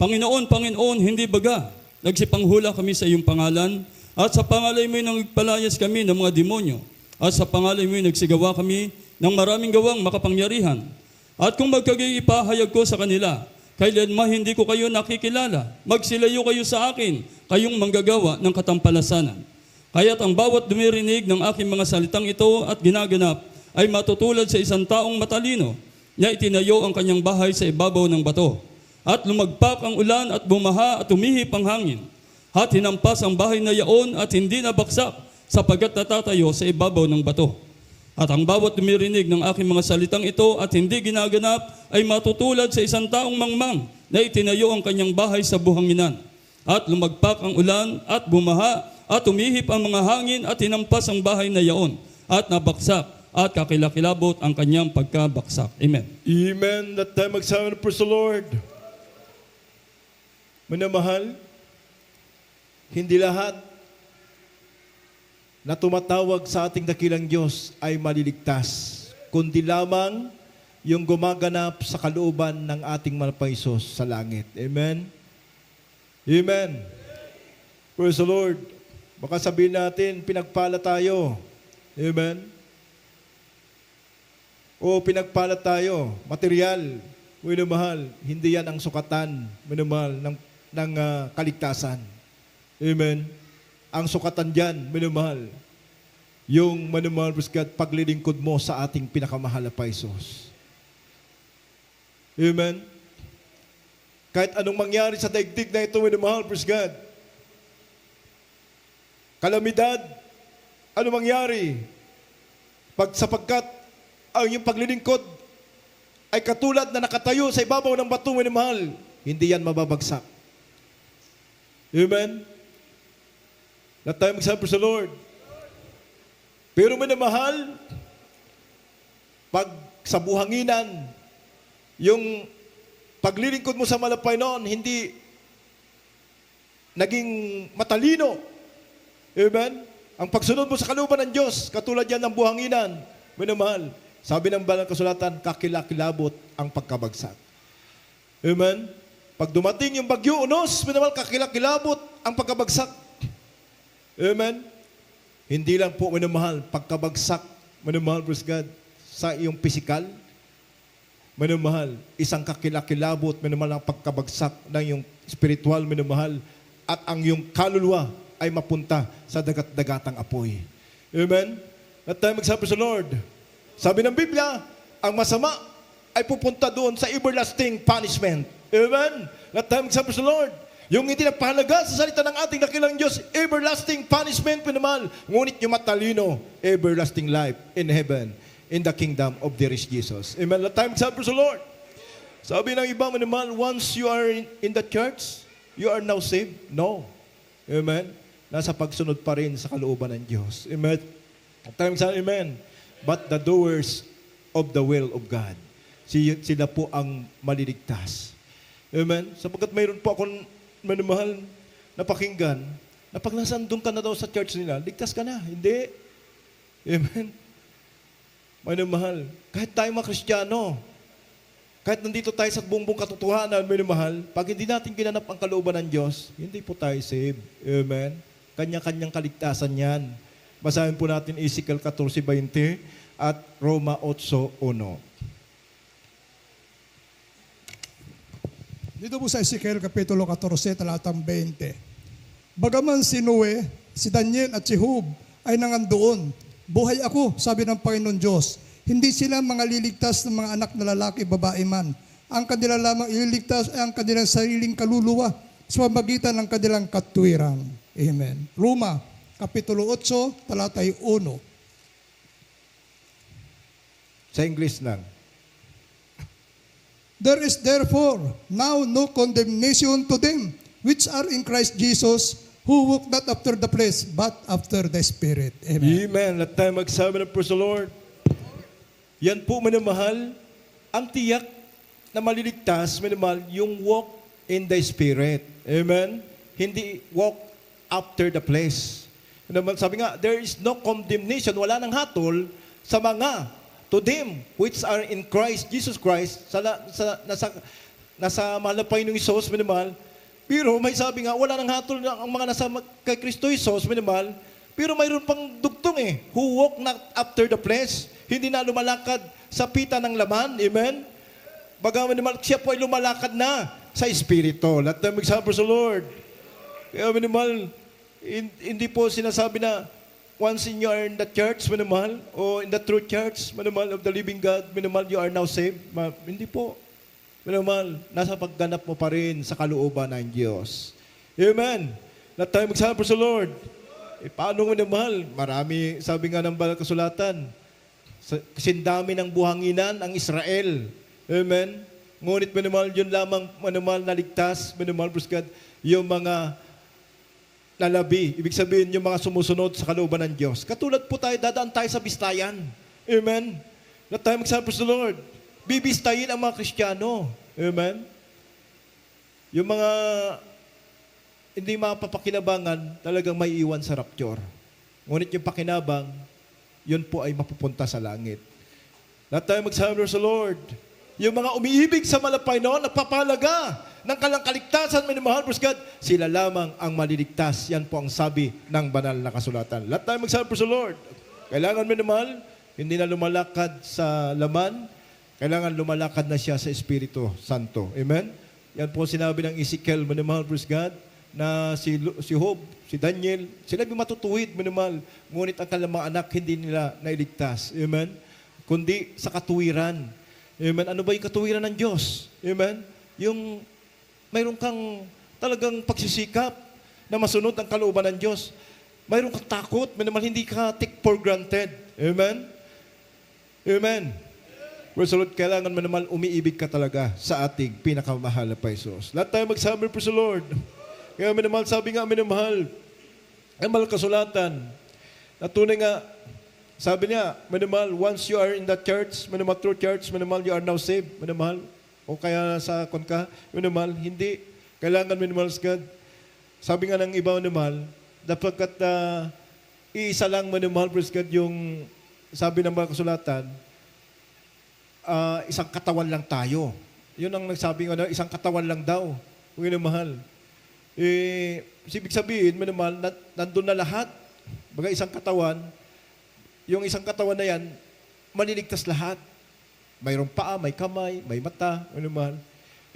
Panginoon, Panginoon, hindi baga nagsipanghula kami sa iyong pangalan, at sa pangalan mo'y nagpalayas kami ng mga demonyo, at sa pangalan mo'y nagsigawa kami ng maraming gawang makapangyarihan. At kung magkagipahayag ko sa kanila, kailanman hindi ko kayo nakikilala, magsilayo kayo sa akin, kayong manggagawa ng katampalasanan. Kaya't ang bawat dumirinig ng aking mga salitang ito at ginaganap ay matutulad sa isang taong matalino na itinayo ang kanyang bahay sa ibabaw ng bato. At lumagpak ang ulan at bumaha at umihip ang hangin. At hinampas ang bahay na yaon at hindi nabaksak sapagkat natatayo sa ibabaw ng bato. At ang bawat dumirinig ng aking mga salitang ito at hindi ginaganap ay matutulad sa isang taong mangmang na itinayo ang kanyang bahay sa buhanginan. At lumagpak ang ulan at bumaha at umihip ang mga hangin at hinampas ang bahay na yaon at nabaksak at kakilakilabot ang kanyang pagkabaksak. Amen. Amen. That time magsama na praise the Lord. Minamahal, hindi lahat na tumatawag sa ating dakilang Diyos ay maliligtas, kundi lamang yung gumaganap sa kalooban ng ating malapaisos sa langit. Amen? Amen. Praise the Lord. Baka sabihin natin, pinagpala tayo. Amen? O pinagpala tayo, material, minamahal, hindi yan ang sukatan, minamahal, ng kaligtasan. Amen? Ang sukatan dyan, minamahal, yung minamahal, paglilingkod mo sa ating pinakamahal na Paisos. Amen? Kahit anong mangyari sa daigdig na ito, minamahal, praise God. Kalamidad, ano mangyari? Sapagkat ang iyong paglilingkod ay katulad na nakatayo sa ibabaw ng bato, minamahal, hindi yan mababagsak. Amen? Lahat tayo magsabi sa Lord. Pero minamahal, pag sa buhanginan, yung paglilingkod mo sa malapay noon, hindi naging matalino. Amen? Ang pagsunod mo sa kalooban ng Diyos, katulad yan ng buhanginan, minamahal, sabi ng banal kasulatan, kakilakilabot ang pagkabagsak. Amen? Pag dumating yung bagyo unos, minamahal, kakilakilabot ang pagkabagsak. Amen? Hindi lang po, minamahal, pagkabagsak, minamahal, praise God, sa iyong pisikal, minamahal, isang kakilakilabot, minamahal, ang pagkabagsak ng iyong spiritual, minamahal, at ang iyong kaluluwa ay mapunta sa dagat-dagatang apoy. Amen? At tayo magsabi sa Lord. Sabi ng Biblia, ang masama ay pupunta doon sa everlasting punishment. Amen? At tayo magsabi sa Lord. Yung hindi nagpahalaga sa salita ng ating dakilang Diyos, everlasting punishment, pinamahal. Ngunit yung matalino, everlasting life in heaven, in the kingdom of the rich Jesus. Amen. Let time sabi sa Lord. Sabi ng iba, pinamahal, once you are in the church, you are now saved? No. Amen. Nasa pagsunod pa rin sa kalooban ng Diyos. Amen. Let time sabi, amen. But the doers of the will of God, sila po ang maliligtas. Amen. Sapagkat mayroon po akong manumahal na pakinggan na pag nasandun ka na daw sa church nila, ligtas ka na. Hindi. Amen. Manumahal. Kahit tayo mga Kristiyano, kahit nandito tayo sa buong katotohanan, manumahal, pag hindi natin ginanap ang kalooban ng Diyos, hindi po tayo saved. Amen. Kanya-kanyang kaligtasan yan. Basahin po natin Ezekiel 14:20 at Roma 8:1. Dito po sa Ezekiel Kapitulo 14, talatang 20. Bagaman si Noe, si Daniel at si Hub ay nangandoon, buhay ako, sabi ng Panginoon Diyos. Hindi sila mga liligtas ng mga anak na lalaki, babae man. Ang kanila lamang ililigtas ay ang kanilang sariling kaluluwa sa pamagitan ng kanilang katwiran. Amen. Roma, Kapitulo 8, talatay 1. Sa English lang. There is therefore now no condemnation to them which are in Christ Jesus, who walk not after the flesh, but after the Spirit. Amen. Amen. Let tayo magsabi ng praise the Lord. Yan po, minamahal, ang tiyak na maliligtas, minamahal, yung walk in the Spirit. Amen. Hindi walk after the flesh. Sabi nga, there is no condemnation, wala nang hatol sa mga to them which are in Christ, Jesus Christ, nasa malapay ng Isos, minamahal. Pero may sabi nga, wala nang hatol ang mga nasa kay Kristo Isos, minamahal. Pero mayroon pang dugtong who walk not after the flesh, hindi na lumalakad sa pita ng laman, amen? Bagaman naman, siya po ay lumalakad na sa Espiritu. Let them example sa Lord. Kaya minamahal, hindi po sinasabi na, once you are in the church, minamahal, o in the true church, minamahal, of the living God, minamahal, you are now saved. Hindi po. Minamahal, nasa pagganap mo pa rin sa kalooban ng Diyos. Amen. Lahat tayo magsabi sa Lord. Paano minamahal? Marami, sabi nga ng banal kasulatan, Kasing dami ng buhanginan ang Israel. Amen? Ngunit minamahal yun lamang, minamahal na ligtas, minamahal, praise God, yung mga lalabi. Ibig sabihin, yung mga sumusunod sa kalooban ng Diyos. Katulad po tayo, dadaan tayo sa bistayan. Amen? Let tayo magsabi sa Lord. Bibistayin ang mga Kristiyano. Amen? Yung mga hindi mapapakinabangan, talagang may iwan sa rapture. Ngunit yung pakinabang, yun po ay mapupunta sa langit. Let tayo magsabi sa Lord. Yung mga umiibig sa malapay noon, nagpapahalaga ng kalang kaligtasan, minamahal, praise God, sila lamang ang maliligtas. Yan po ang sabi ng banal na kasulatan. Lahat tayo magsabi sa Lord. Kailangan, minamahal, hindi na lumalakad sa laman, kailangan lumalakad na siya sa Espiritu Santo. Amen? Yan po sinabi ng Ezekiel, minamahal, praise God, na si Job, si Daniel, sila may matutuwid, minamahal. Ngunit ang kanilang mga anak, hindi nila nailigtas. Amen? Kundi sa katuwiran. Amen? Ano ba yung katuwiran ng Diyos? Amen? Yung mayroon kang talagang pagsisikap na masunod ang kalooban ng Diyos. Mayroon kang takot, minamahal, hindi ka take for granted. Amen? Amen? Praise the Lord, kailangan minamahal, umiibig ka talaga sa ating pinakamahal na Paisos. Lahat tayo magsabi, praise the Lord. Kaya minamahal, sabi nga, minamahal, ang mahal kasulatan, na tunay nga, sabi niya, minamahal, once you are in the church, minamahal, true church, minamahal, you are now saved, minamahal, o kaya sa konka, minamahal, hindi, kailangan minamahal sa God. Sabi nga ng iba, minamahal, dapagkat iisa lang, minamahal, praise God, yung sabi ng mga kasulatan, isang katawan lang tayo. Yun ang nagsabi nga, isang katawan lang daw, minamahal. Ibig sabihin, minamahal, nandun na lahat. Baga isang katawan, yung isang katawan na yan, maliligtas lahat. Mayroong paa, may kamay, may mata, minamahal.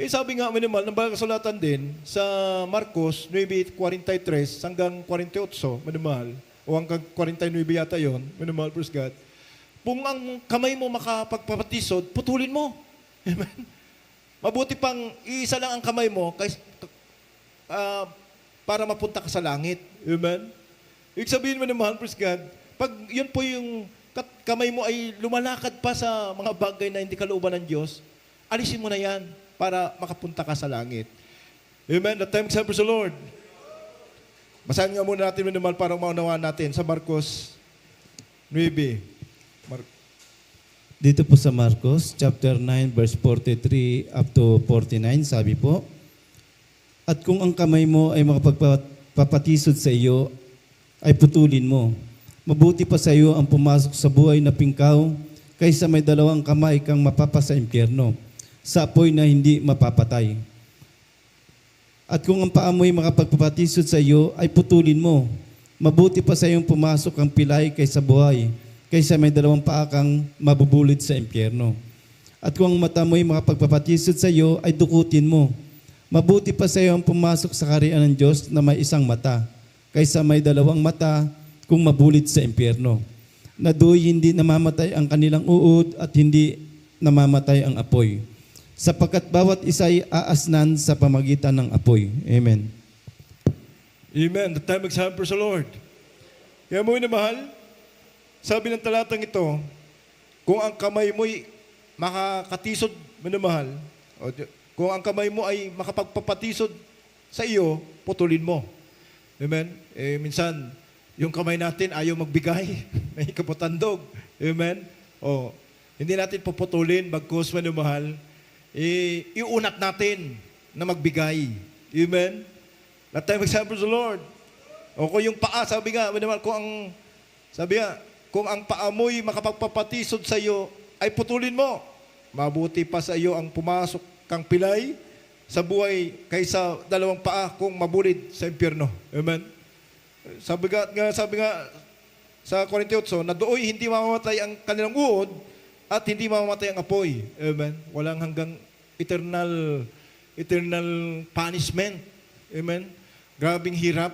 Sabi nga, minamahal, ng mga kasulatan din, sa Marcos 9:43 hanggang 48, minamahal, o hanggang 49 yata yun, minamahal, praise God. Kung ang kamay mo makapagpapatisod, putulin mo. Amen? Mabuti pang iisa lang ang kamay mo, para mapunta ka sa langit. Amen? Ibig sabihin mo naman, praise God, pag yun po yung kamay mo ay lumalakad pa sa mga bagay na hindi kalooban ng Diyos, alisin mo na yan para makapunta ka sa langit. Amen? That time, sabi sa Lord. Basahin nga muna natin naman para maunawaan natin sa Marcos 9. Dito po sa Marcos, chapter 9, verse 43 up to 49, sabi po, at kung ang kamay mo ay makapagpapatisod sa iyo, ay putulin mo. Mabuti pa sa iyo ang pumasok sa buhay na pingkaw kaysa may dalawang kamay kang mapapasa impyerno, sa apoy na hindi mapapatay. At kung ang paa mo ay makapagpapatisod sa iyo, ay putulin mo. Mabuti pa sa iyong pumasok ang pilay kaysa buhay, kaysa may dalawang paa kang mabubulid sa impyerno. At kung ang mata mo ay makapagpapatisod sa iyo, ay dukutin mo. Mabuti pa sa iyo ang pumasok sa kaharian ng Diyos na may isang mata, kaysa may dalawang mata kung mabulid sa impyerno. Na do'y hindi namamatay ang kanilang uod at hindi namamatay ang apoy. Sapagkat bawat isa ay aasnan sa pamagitan ng apoy. Amen. Amen. The time example sa Lord. Kaya mo mahal, sabi ng talatang ito, kung ang kamay mo'y makakatisod, minamahal, kung ang kamay mo ay makapagpapatisod sa iyo, putulin mo. Amen? Minsan, yung kamay natin ayaw magbigay, may kaputandog. Amen? Hindi natin puputulin, bagkus, minamahal, iunat natin na magbigay. Amen? Let time example sa Lord. O kung yung paa, sabi nga, minamahal, kung ang paa mo'y makapagpapatisod sa iyo, ay putulin mo. Mabuti pa sa iyo ang pumasok kang pilay sa buhay kaysa dalawang paa kung mabulid sa impyerno. Amen? Sabi nga sa 48, na dooy hindi mamamatay ang kanilang uod at hindi mamamatay ang apoy. Amen? Walang hanggang eternal punishment. Amen? Grabing hirap.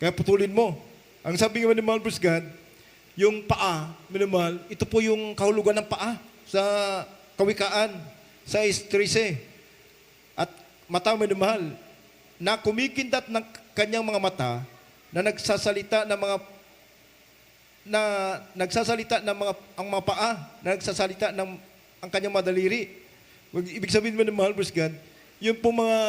Kaya putulin mo. Ang sabi nga ni Malbus God, yung paa, minamahal, ito po yung kahulugan ng paa sa Kawikaan, sa 13. At mata, minamahal, na kumikindat ng kanyang mga mata, na nagsasalita ng mga na nagsasalita ng ang mga paa, na nagsasalita ng ang kanyang madaliri. Ibig sabihin mo ng mahal, praise God, yun po mga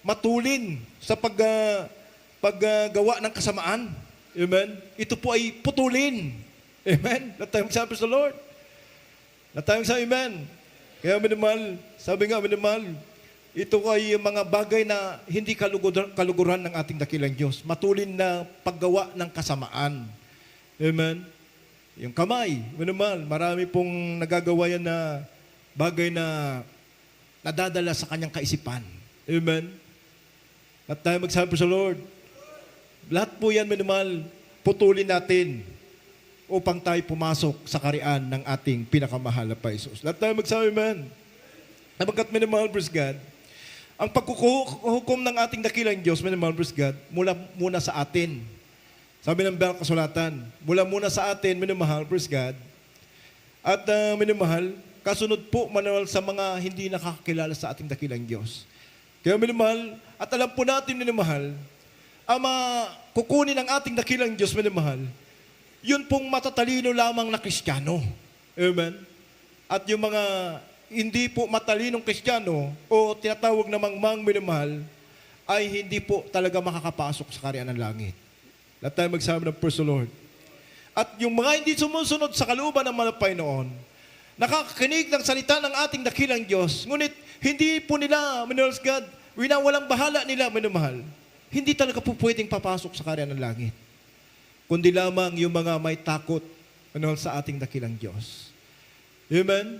matulin sa paggawa ng kasamaan. Amen? Ito po ay putulin. Amen? Let tayo magsabi sa Lord. Let tayo magsabi, amen. Kaya minamahal, sabi nga minamahal, ito ay mga bagay na hindi kaluguran ng ating dakilang Diyos. Matulin na paggawa ng kasamaan. Amen? Yung kamay, minamahal, marami pong nagagawa yan na bagay na nadadala sa kanyang kaisipan. Amen? At tayo magsabi sa Lord, lahat po yan, minamahal, putulin natin upang tayo pumasok sa karian ng ating pinakamahal na Paisos. Lahat tayo magsabi, amen? Napagkat, minamahal, praise God, ang pagkukuhukom ng ating dakilang Diyos, minamahal, praise God, muna sa atin. Sabi ng Banal Kasulatan, muna sa atin, minamahal, praise God, at minamahal, kasunod po, minamahal, sa mga hindi nakakakilala sa ating dakilang Diyos. Kaya minamahal, at alam po natin, minamahal, ang kukunin ng ating dakilang Diyos, minamahal, yun pong matatalino lamang na Kristiyano. Amen? At yung mga hindi po matalinong Kristiyano o tinatawag na mangmang minamahal ay hindi po talaga makakapasok sa kariyan ng langit. Lahat tayo magsabi ng praise the Lord. At yung mga hindi sumusunod sa kalooban ng malapay noon, nakakakinig ng salita ng ating dakilang Diyos, ngunit hindi po nila, minahal God, winawalang bahala nila, minamahal, hindi talaga po pwedeng papasok sa kariyan ng langit. Kundi lamang yung mga may takot, minahal, sa ating dakilang Diyos. Amen?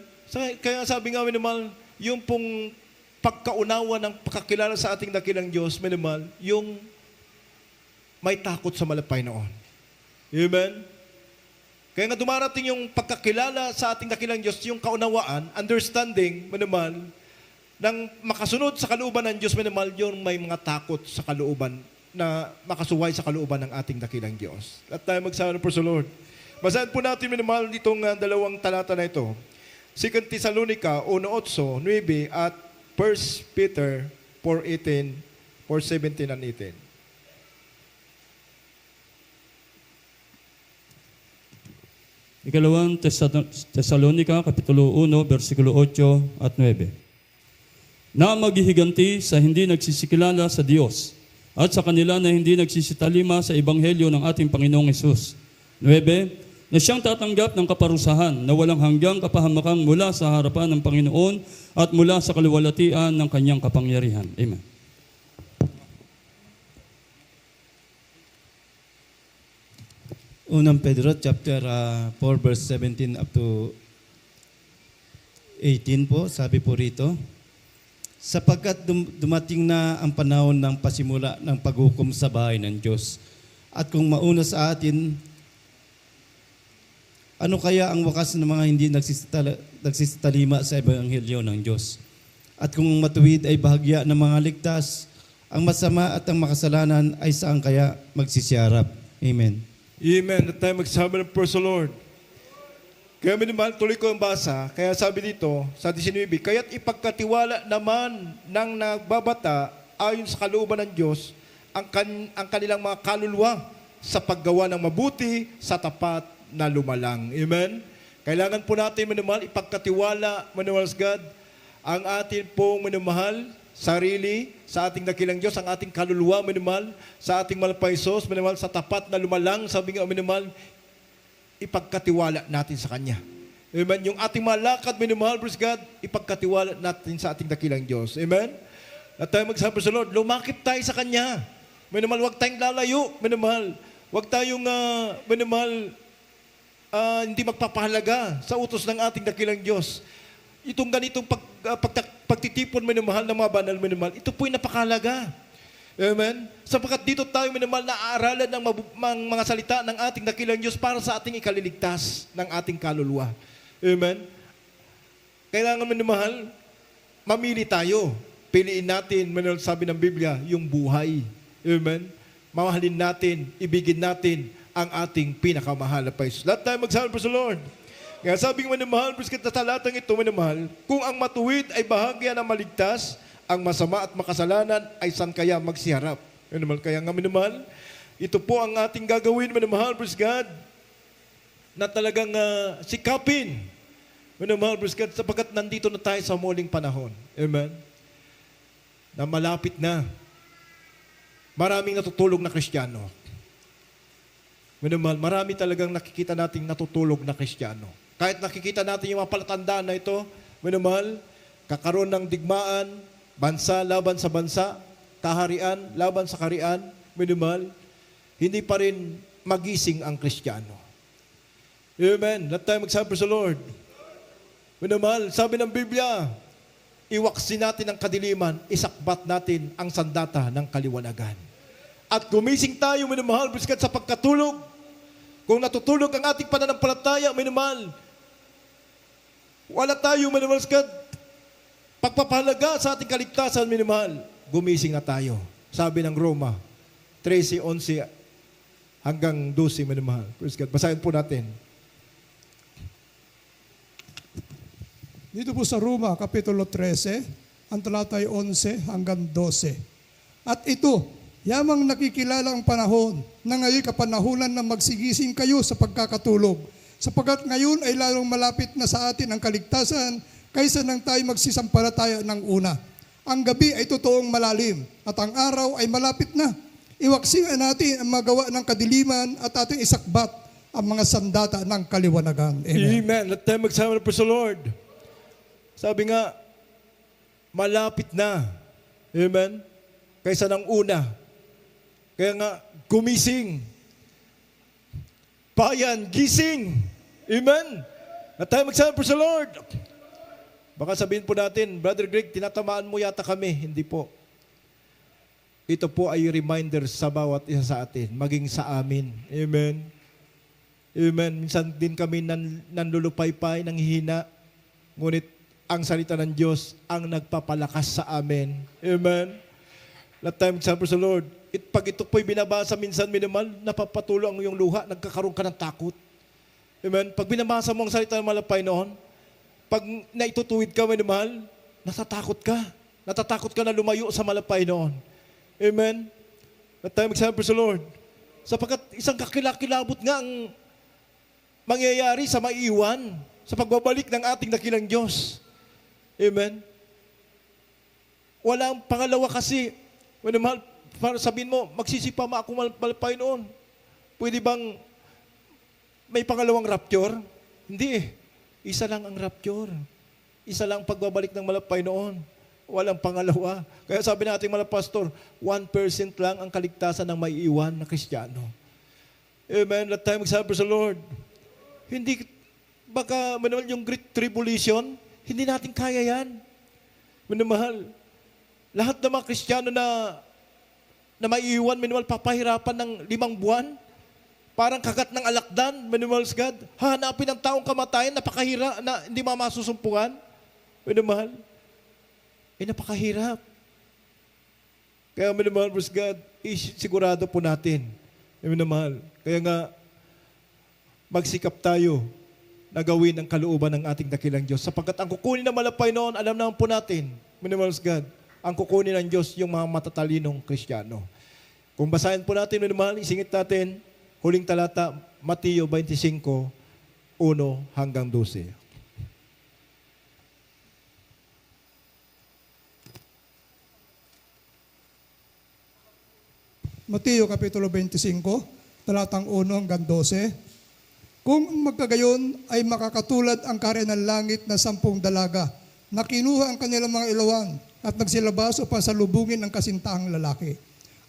Kaya sabi nga, minamahal, yung pong pagkaunawa ng pagkakilala sa ating dakilang Diyos, minamahal, yung may takot sa malapay noon. Amen? Kaya nga dumarating yung pagkakilala sa ating dakilang Diyos, yung kaunawaan, understanding, minamahal, nang makasunod sa kalooban ng Diyos, minamahal, yung may mga takot sa kalooban na makasuway sa kalooban ng ating dakilang Diyos. At tayo magsabi ng praise the Lord. Basahin po natin, minamahal, ditong dalawang talata na ito. 2 Tesalonica 1:8, 9 at 1 Peter 4:18, 4:17 and 18. Ikalawang Tesalonica, Kapitulo 1, versikulo 8 at 9. Na maghihiganti sa hindi nagsisikilala sa Diyos at sa kanila na hindi nagsisitalima sa Ebanghelyo ng ating Panginoong Hesus. 9. Na siyang tatanggap ng kaparusahan na walang hanggang kapahamakang mula sa harapan ng Panginoon at mula sa kaluwalhatian ng kanyang kapangyarihan. Amen. Unang Pedro chapter 4 verse 17 up to 18 po, sabi po rito, sapagkat dumating na ang panahon ng pasimula ng paghukom sa bahay ng Diyos. At kung mauna sa atin, ano kaya ang wakas ng mga hindi nagsisitalima sa Ebanghelyo ng Diyos? At kung matuwid ay bahagya ng mga ligtas, ang masama at ang makasalanan ay saan kaya magsisiyarap? Amen. Amen. At tayo magsabi ng praise the Lord. Kaya minamahal, tuloy ko ang basa. Kaya sabi dito, sa 19, kaya't ipagkatiwala naman ng nagbabata ayon sa kalooban ng Diyos ang kanilang mga kaluluwa sa paggawa ng mabuti sa tapat na lumalang. Amen? Kailangan po natin, minamahal, ipagkatiwala, minamahal God, ang atin pong minamahal sarili sa ating dakilang Diyos, ang ating kaluluwa, minamahal, sa ating malapaisos, minamahal, sa tapat na lumalang, sabi nga, minamahal, ipagkatiwala natin sa Kanya. Amen? Yung ating malakad, minamahal, praise God, ipagkatiwala natin sa ating dakilang Diyos. Amen? At tayo magsabi sa Lord, lumakip tayo sa Kanya. Minamahal, huwag tayong lalayo, minamahal. Huwag tayong, minamahal, hindi magpapahalaga sa utos ng ating dakilang Diyos. Itong ganitong pagtitipon, minamahal, ng mga banal, minamahal, ito po'y napakahalaga. Amen? Sapagkat dito tayo, minamahal, naaaralan ng mga salita ng ating dakilang Diyos para sa ating ikaliligtas ng ating kaluluwa. Amen? Kailangan, minamahal, mamili tayo. Piliin natin, minamahal, sabi ng Biblia, yung buhay. Amen? Mamahalin natin, ibigin natin ang ating pinakamahal na Paisos. Lahat tayo magsabi sa Lord. Kaya sabi ng minamahal, presket na talatang ito, minamahal, kung ang matuwid ay bahagya ng maligtas, ang masama at makasalanan ay saan kaya magsiharap. Minamahal, kaya nga minamahal, ito po ang ating gagawin, minamahal, praise God. na talagang sikapin. Minamahal, praise God, sapagkat nandito na tayo sa muling panahon. Amen? Na malapit na. Maraming natutulog na Kristiyano. Minamahal, marami talagang nakikita nating natutulog na Kristiyano. Kahit nakikita natin yung mga palatandaan na ito, minamahal, kakaroon ng digmaan, bansa laban sa bansa, kaharian laban sa kaharian, minamahal, hindi pa rin magising ang Kristiyano. Amen. Let tayo magsabi sa Lord. Minamahal, sabi ng Biblia, iwaksin natin ang kadiliman, isakbat natin ang sandata ng kaliwanagan. At gumising tayo, minamahal, biskat sa pagkatulog. Kung natutulog ang ating pananampalataya, minamahal, wala tayo, minamahal, biskat, pagpapahalaga sa ating kaligtasan, minamahal, gumising na tayo. Sabi ng Roma, 13:11 hanggang 12, minamahal. Praise God. Basahin po natin. Dito po sa Roma, Kapitulo 13, ang talata ay 11 hanggang 12. At ito, yamang nakikilala ang panahon na ngayon kapanahulan na magsigising kayo sa pagkakatulog. Sapagat ngayon ay lalong malapit na sa atin ang kaligtasan kaysa nang tayo magsisampalataya ng una. Ang gabi ay totoong malalim at ang araw ay malapit na. Iwaksingan natin ang magawa ng kadiliman at ating isakbat ang mga sandata ng kaliwanagan. Amen. Amen. Let tayo magsama na po sa Lord. Sabi nga, malapit na. Amen. Kaysa ng una. Kaya nga, gumising. Bayan, gising. Amen. Let tayo magsama po sa Lord. Baka sabihin po natin, Brother Greg, tinatamaan mo yata kami. Hindi po. Ito po ay reminder sa bawat isa sa atin, maging sa amin. Amen. Amen. Minsan din kami nanlulupaypay, nanghihina. Ngunit ang salita ng Diyos ang nagpapalakas sa amin. Amen. Let time example sa Lord. Pag ito po'y binabasa minsan, minimal, napapatulo ang iyong luha, nagkakaroon ka ng takot. Amen. Pag binabasa mo ang salita ng malapay noon, pag naitutuwid ka, minimal, natatakot ka. Natatakot ka na lumayo sa malapay noon. Amen. Let time example sa Lord. Sapagkat isang kakilakilabot nga ang mangyayari sa maiiwan, sa pagbabalik ng ating dakilang Diyos. Amen. Walang pangalawa kasi. Mahal, para sabihin mo, magsisipa mo ako malapay noon. Pwede bang may pangalawang rapture? Hindi eh. Isa lang ang rapture. Isa lang pagbabalik ng malapay noon. Walang pangalawa. Kaya sabi natin mga pastor, 1% lang ang kaligtasan ng maiiwan na Kristiyano. Amen. Let tayo magsabi sa Lord. Hindi, baka manumal yung Great Tribulation, hindi natin kaya yan. Minamahal, lahat ng mga Kristiyano na maiiwan, minamahal, papahirapan ng 5 buwan. Parang kagat ng alakdan, minamahal God. Hanapin ang taong kamatayan, napakahirap, na hindi mamasusumpungan. Minamahal, napakahirap. Kaya minamahal, God, sigurado po natin. Minamahal, kaya nga, magsikap tayo na gawin ang kalooban ng ating dakilang Diyos. Sapagkat ang kukunin na malapay noon, alam naman po natin, minamahal God, ang kukunin ng Diyos yung mga matatalinong Kristiyano. Kung basahin po natin, minamahal, isingit natin, huling talata, Mateo 25, 1 hanggang 12. Mateo Kapitulo 25, talatang 1 hanggang 12. Kung magkagayon ay makakatulad ang kaharian ng langit na 10 dalaga na kinuha ang kanilang mga ilawan at nagsilabas upang salubungin ang kasintahang lalaki.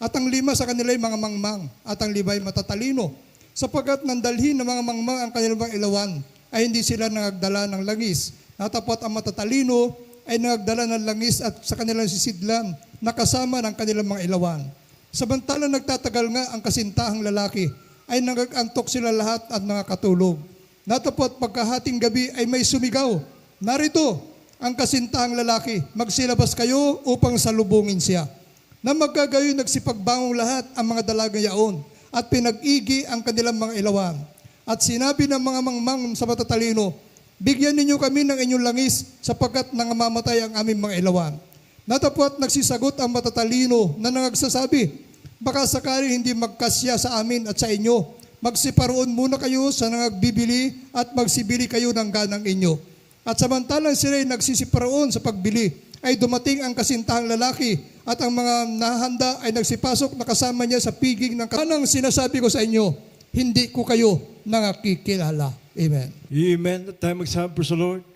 At ang 5 sa kanila ay mga mangmang at ang 5 ay matatalino. Sapagkat nandalhin ng mga mangmang ang kanilang mga ilawan ay hindi sila nagdala ng langis. Natapot ang matatalino ay nagdala ng langis at sa kanilang sisidlan na kasama ng kanilang mga ilawan. Samantalang nagtatagal nga ang kasintahang lalaki, ay nag-antok sila lahat at nakakatulog. Natapot pagkahating gabi ay may sumigaw, narito ang kasintahang lalaki, magsilabas kayo upang salubungin siya. Na magkagayon nagsipagbangong lahat ang mga dalaga yaon at pinag-igi ang kanilang mga ilawan. At sinabi ng mga mangmang sa matatalino, bigyan ninyo kami ng inyong langis sapagkat nangamamatay ang aming mga ilawan. Natapot nagsisagot ang matatalino na nagsasabi, baka sakali hindi magkasya sa amin at sa inyo magsiparoon muna kayo sa nagbibili at magsibili kayo ng ganang inyo. At samantalang sila ay nagsisiparoon sa pagbili, ay dumating ang kasintahang lalaki at ang mga nahanda ay nagsipasok na kasama niya sa piging ng kanang sinasabi ko sa inyo, hindi ko kayo nakikilala. Amen. Amen. At tayo magsabi, praise the Lord.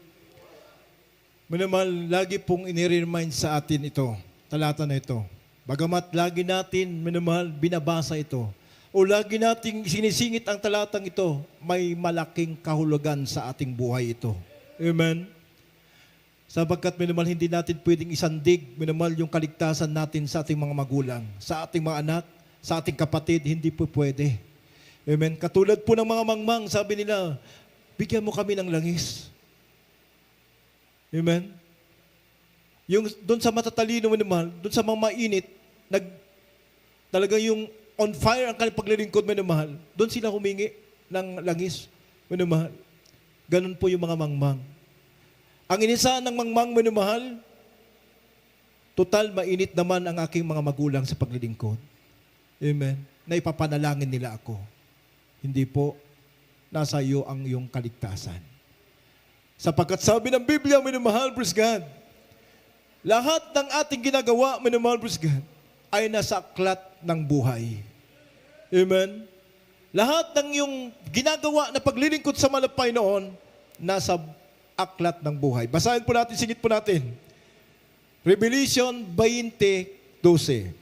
Minamahal, lagi pong inire-remind sa atin ito, talata na ito. Bagamat lagi natin, minamahal, binabasa ito, o lagi nating sinisingit ang talatang ito, may malaking kahulugan sa ating buhay ito. Amen. Sapagkat minamahal, hindi natin pwedeng isandig, minamahal, yung kaligtasan natin sa ating mga magulang, sa ating mga anak, sa ating kapatid, hindi po pwede. Amen. Katulad po ng mga mangmang, sabi nila, bigyan mo kami ng langis. Amen. Yung doon sa matatalino, minamahal, doon sa mga mainit, talaga yung on fire ang kanilang paglilingkod, minamahal, doon sila humingi ng langis, minamahal. Ganun po yung mga mangmang. Ang inisahan ng mangmang, minamahal, total mainit naman ang aking mga magulang sa paglilingkod. Amen. Na ipapanalangin nila ako. Hindi po nasa iyo ang iyong kaligtasan. Sapagkat sabi ng Biblia, minamahal, praise God, lahat ng ating ginagawa, minamahal, praise God, ay nasa aklat ng buhay. Amen. Lahat ng iyong ginagawa na paglilingkod sa malapay noon, nasa aklat ng buhay. Basahin po natin, singit po natin. Revelation 20:12.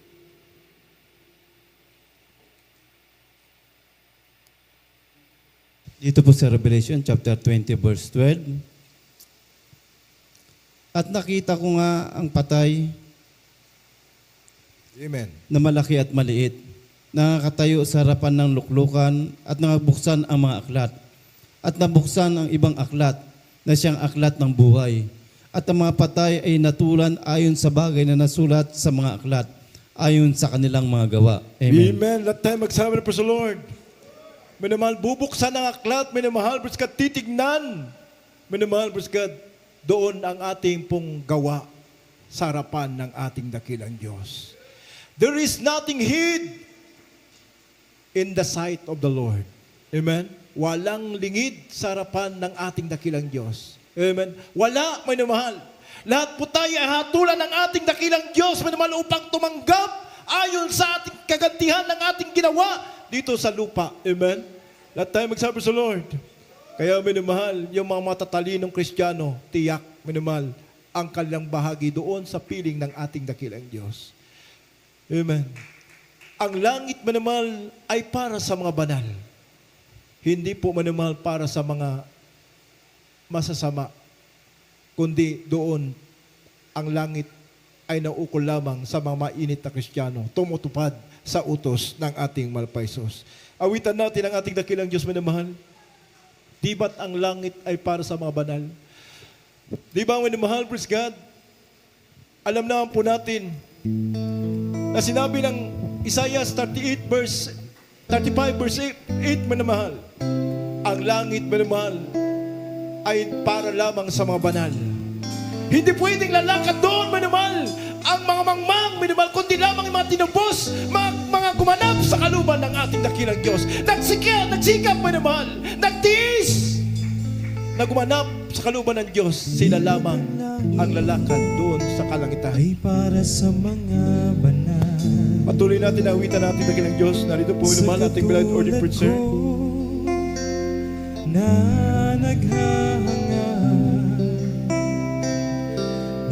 Dito po sa Revelation chapter 20 verse 12. At nakita ko nga ang patay Amen. na malaki at maliit, nakatayo sa harapan ng luklukan at nabuksan ang mga aklat. At nabuksan ang ibang aklat na siyang aklat ng buhay. At ang mga patay ay natulan ayon sa bagay na nasulat sa mga aklat, ayon sa kanilang mga gawa. Amen. Amen. Let tayo magsabi na, praise the Lord. Minamahal, bubuksan ang aklat, minamahal, praise God, titignan. Minamahal, praise God, doon ang ating pong gawa sa harapan ng ating dakilang Diyos. There is nothing hid in the sight of the Lord. Amen? Walang lingid sa harapan ng ating dakilang Diyos. Amen? Wala, minamahal. Lahat po tayo ay hatulan ng ating dakilang Diyos, minamahal, upang tumanggap ayon sa ating kagantihan ng ating ginawa dito sa lupa. Amen? Lahat tayo magsabi sa Lord. Kaya minamahal, yung mga matatalinong Kristiyano, tiyak, minamahal, ang kanilang bahagi doon sa piling ng ating dakilang Diyos. Amen. Ang langit, minamahal, ay para sa mga banal. Hindi po, minamahal, para sa mga masasama. Kundi doon, ang langit ay naukol lamang sa mga mainit na Kristiyano, tumutupad sa utos ng ating malpaisos. Awitan natin ang ating dakilang Diyos, minamahal. Di ba't ang langit ay para sa mga banal? Di ba, minamahal, praise God? Alam naman po natin na sinabi ng Isaiah 35 verse 8, minamahal, ang langit, minamahal, ay para lamang sa mga banal. Hindi pwedeng lalakad doon, minamahal, ang mga mangmang, minamahal, kundi lamang yung mga tinubos, mga gumanap sa kaluban ng ating dakilang Diyos. Nagsikap, minamahal, nagtiis, na gumanap sa kaluban ng Diyos, sila lamang ang lalakad doon sa kalangitan. Ay para sa mga banal. Patuloy natin na awitan natin dakilang Diyos. Narito po, minamahal, ating beloved ordained preacher. Na naghahanga,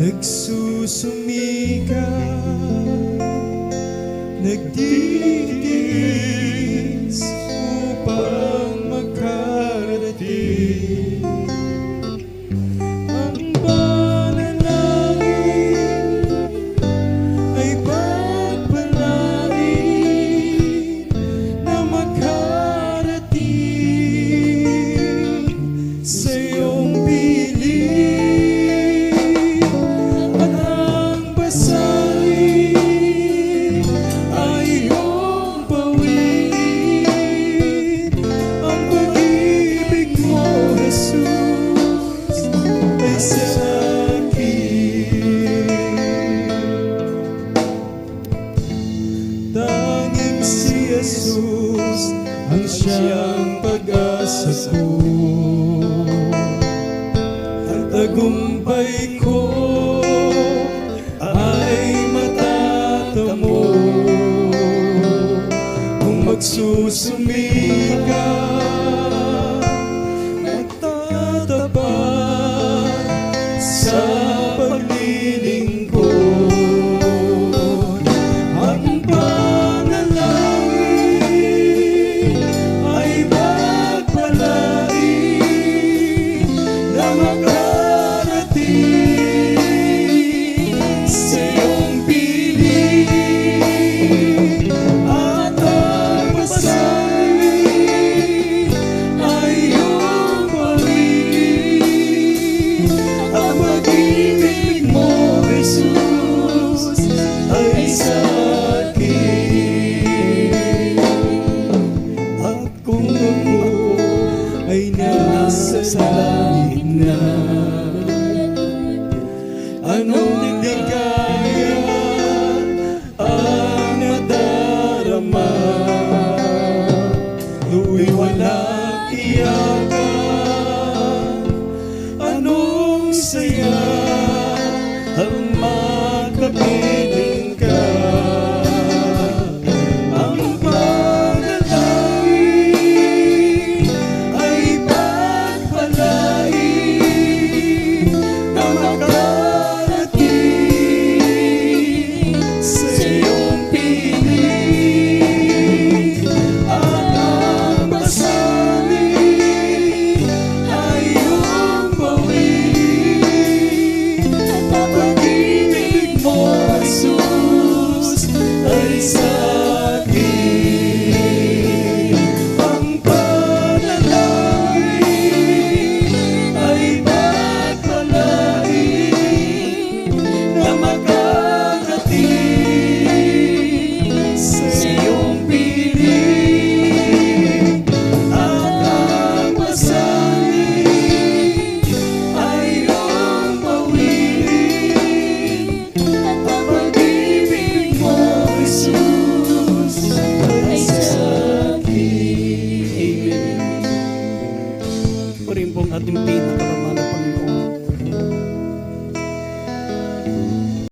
nagsusumika, nagtitiis upang makarating. Ang panalangin ay pagpalain na makarating sa iyong piling. At ang basal magsusumikap at tatapat sa paglilingkod. Ang panalangin ay pagpalain na makarating sa iyong piling. At ang pasanin ay iyong pawin. Ang pag-ibig mo, Jesus, ay sa akin. At kung ako ay nasa langit na, anong ligaya ang nadarama? Tuwing walang iyakan, anong saya ang makapiling ka? Ang panalangin ay pagpalain na makarating sa iyong piling. At ang pasanin ay iyong bawin. At ang pag-ibig mo, Jesus, ay sa akin. Ang panalangin ay pagpalain na makarating sa iyong piling. At ang pasanin ay iyong bawin. At ang pag-ibig mo, Jesus, ay sa akin. Amen. Purihin po ang ating pinakamamahal